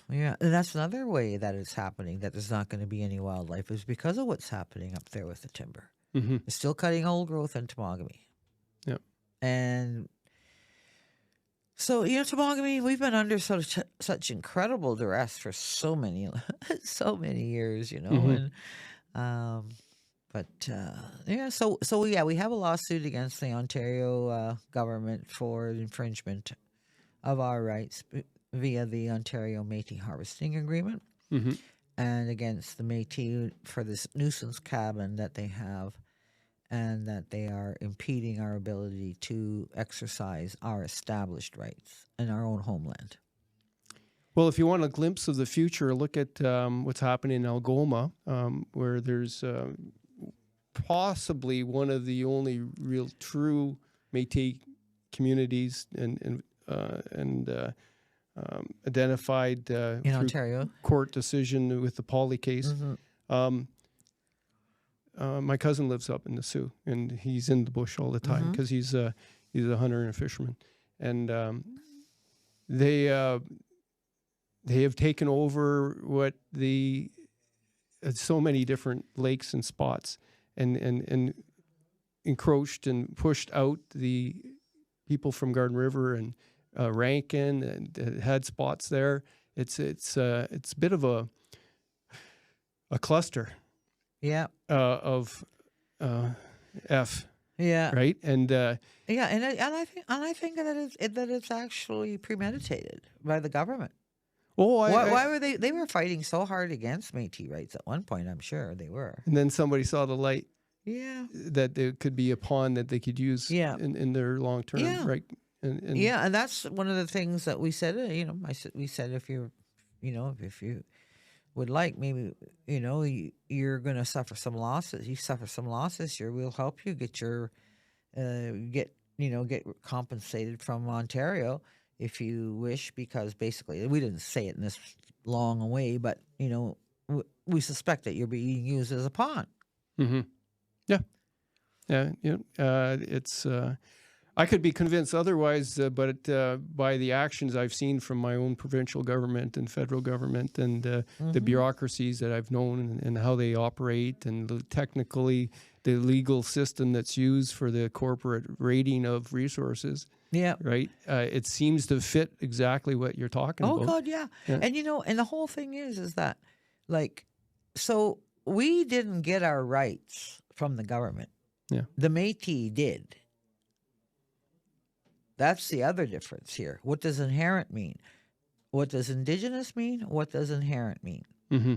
[SPEAKER 1] yeah, and that's another way that it's happening, that there's not going to be any wildlife, is because of what's happening up there with the timber.
[SPEAKER 2] Mm-hmm.
[SPEAKER 1] It's still cutting old growth in Temagami.
[SPEAKER 2] Yeah.
[SPEAKER 1] And so, Temagami, we've been under such incredible duress for so many years,
[SPEAKER 2] Mm-hmm.
[SPEAKER 1] and yeah, we have a lawsuit against the Ontario government for infringement of our rights via the Ontario Métis Harvesting Agreement,
[SPEAKER 2] Mm-hmm.
[SPEAKER 1] and against the Métis for this nuisance cabin that they have, and that they are impeding our ability to exercise our established rights in our own homeland.
[SPEAKER 2] Well, if you want a glimpse of the future, look at what's happening in Algoma, where there's possibly one of the only real true Métis communities and identified
[SPEAKER 1] In
[SPEAKER 2] through
[SPEAKER 1] Ontario.
[SPEAKER 2] court decision with the Polly case.
[SPEAKER 1] Mm-hmm.
[SPEAKER 2] My cousin lives up in the Sioux, and he's in the bush all the time because he's a hunter and a fisherman, and they have taken over what so many different lakes and spots, and encroached and pushed out the people from Garden River and Rankin, and had spots there. It's a bit of a cluster.
[SPEAKER 1] Yeah.
[SPEAKER 2] Of F.
[SPEAKER 1] Yeah.
[SPEAKER 2] Right. And
[SPEAKER 1] yeah, and I think that it's actually premeditated by the government. Why were they were fighting so hard against Métis rights at one point? I'm sure they were.
[SPEAKER 2] And then somebody saw the light.
[SPEAKER 1] Yeah.
[SPEAKER 2] That there could be a pond that they could use.
[SPEAKER 1] Yeah.
[SPEAKER 2] In their long term.
[SPEAKER 1] Yeah.
[SPEAKER 2] Right. And
[SPEAKER 1] yeah, and that's one of the things that we said. We said if you would like, maybe you're going to suffer some losses. You suffer some losses here. We'll help you get your get compensated from Ontario if you wish, because basically we didn't say it in this long way, but we suspect that you're being used as a pawn.
[SPEAKER 2] Mm-hmm. Yeah. It's. I could be convinced otherwise, but by the actions I've seen from my own provincial government and federal government, and the bureaucracies that I've known, and how they operate, and technically the legal system that's used for the corporate rating of resources.
[SPEAKER 1] Yeah.
[SPEAKER 2] Right. It seems to fit exactly what you're talking about.
[SPEAKER 1] Oh God, yeah. And and the whole thing is that, so we didn't get our rights from the government.
[SPEAKER 2] Yeah.
[SPEAKER 1] The Métis did. That's the other difference here. What does inherent mean? What does Indigenous mean? What does inherent mean?
[SPEAKER 2] Mm-hmm.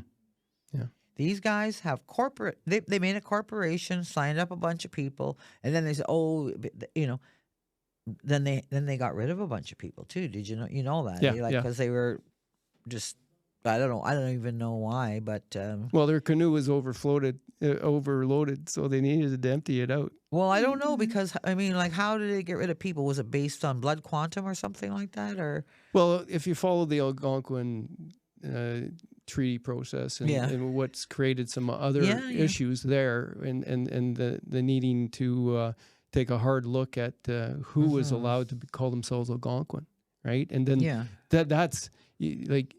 [SPEAKER 2] Yeah.
[SPEAKER 1] These guys have corporate. They made a corporation, signed up a bunch of people, and then they said, then they got rid of a bunch of people too. Did you know that?
[SPEAKER 2] Yeah.
[SPEAKER 1] Because they were just. I don't even know why, but
[SPEAKER 2] well, their canoe was overloaded, so they needed to empty it out.
[SPEAKER 1] Well, I don't know, because how did they get rid of people? Was it based on blood quantum or something like that, or?
[SPEAKER 2] Well, if you follow the Algonquin treaty process and what's created some other issues there, and the needing to take a hard look at who was allowed to call themselves Algonquin, right? And then that's like.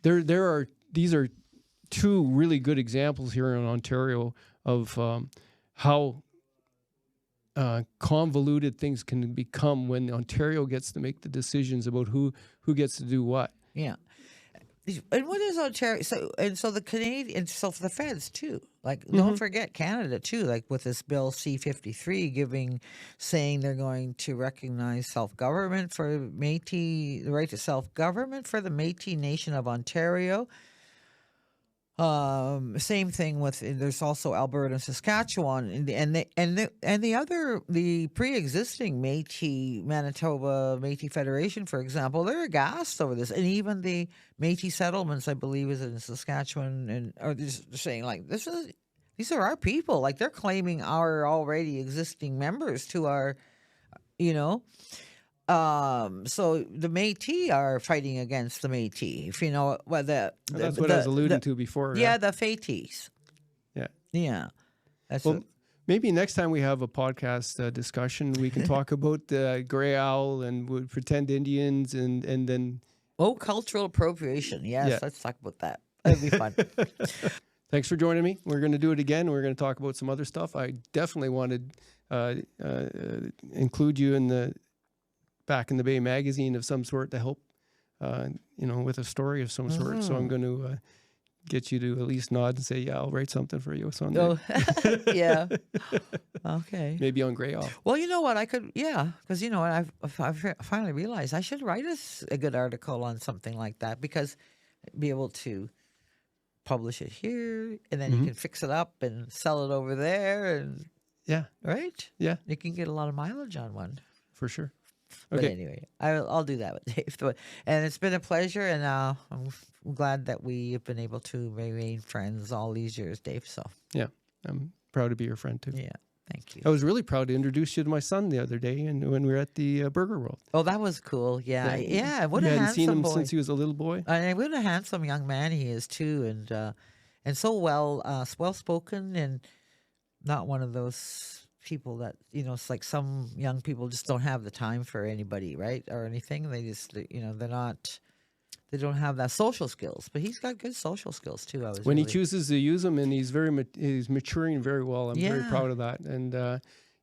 [SPEAKER 2] These are two really good examples here in Ontario of how convoluted things can become when Ontario gets to make the decisions about who gets to do what.
[SPEAKER 1] Yeah. And what is Ontario? So the Canadian, so for the feds too. Don't forget Canada too. With this bill C-53 saying they're going to recognize self-government for Métis, the right to self-government for the Métis Nation of Ontario. Same thing with there's also Alberta and Saskatchewan, the pre-existing Métis Manitoba Métis Federation, for example, they're aghast over this, and even the Métis settlements, I believe, is in Saskatchewan, and are just saying like these are our people, like they're claiming our already existing members to our, you know. So the Métis are fighting against the Métis. If you know what
[SPEAKER 2] That's what I was alluding to before.
[SPEAKER 1] Yeah, the Fétis.
[SPEAKER 2] Yeah.
[SPEAKER 1] Yeah. That's
[SPEAKER 2] Well, maybe next time we have a podcast discussion, we can talk about the gray owl and pretend Indians and then.
[SPEAKER 1] Cultural appropriation. Yes,
[SPEAKER 2] Yeah.
[SPEAKER 1] let's talk about that. That'd be fun.
[SPEAKER 2] Thanks for joining me. We're going to do it again. We're going to talk about some other stuff. I definitely wanted include you in the Back in the Bay magazine of some sort to help, with a story of some sort. So I'm going to get you to at least nod and say, yeah, I'll write something for you someday.
[SPEAKER 1] Oh, yeah. Okay.
[SPEAKER 2] Maybe on Gray Owl.
[SPEAKER 1] Well, you know what? I could, yeah, because you know what? I've finally realized I should write a good article on something like that, because I'd be able to publish it here, and then you can fix it up and sell it over there, and
[SPEAKER 2] yeah,
[SPEAKER 1] right?
[SPEAKER 2] Yeah,
[SPEAKER 1] you can get a lot of mileage on one.
[SPEAKER 2] For sure.
[SPEAKER 1] But
[SPEAKER 2] Okay.
[SPEAKER 1] anyway, I'll do that with Dave. And it's been a pleasure, and I'm glad that we have been able to remain friends all these years, Dave. So
[SPEAKER 2] yeah, I'm proud to be your friend too.
[SPEAKER 1] Yeah, thank you.
[SPEAKER 2] I was really proud to introduce you to my son the other day, and when we were at the Burger World.
[SPEAKER 1] Oh, that was cool. Yeah. What a
[SPEAKER 2] I hadn't
[SPEAKER 1] handsome
[SPEAKER 2] seen him
[SPEAKER 1] boy.
[SPEAKER 2] since he was a little boy.
[SPEAKER 1] And what a handsome young man he is too, and so well spoken, and not one of those people that, it's like some young people just don't have the time for anybody, right, or anything. They just, they don't have that social skills. But he's got good social skills too.
[SPEAKER 2] When he chooses to use them, and he's maturing very well. I'm very proud of that. And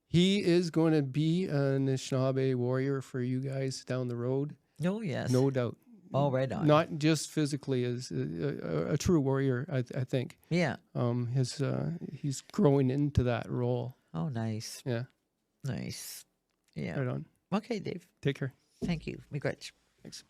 [SPEAKER 2] he is going to be an Anishinaabe warrior for you guys down the road.
[SPEAKER 1] Oh yes,
[SPEAKER 2] no doubt.
[SPEAKER 1] Oh, right on.
[SPEAKER 2] Not just physically as a true warrior, I think.
[SPEAKER 1] Yeah.
[SPEAKER 2] He's growing into that role.
[SPEAKER 1] Oh, nice.
[SPEAKER 2] Yeah.
[SPEAKER 1] Nice. Yeah.
[SPEAKER 2] Right on.
[SPEAKER 1] Okay, Dave.
[SPEAKER 2] Take care.
[SPEAKER 1] Thank you. Miigwech.
[SPEAKER 2] Thanks.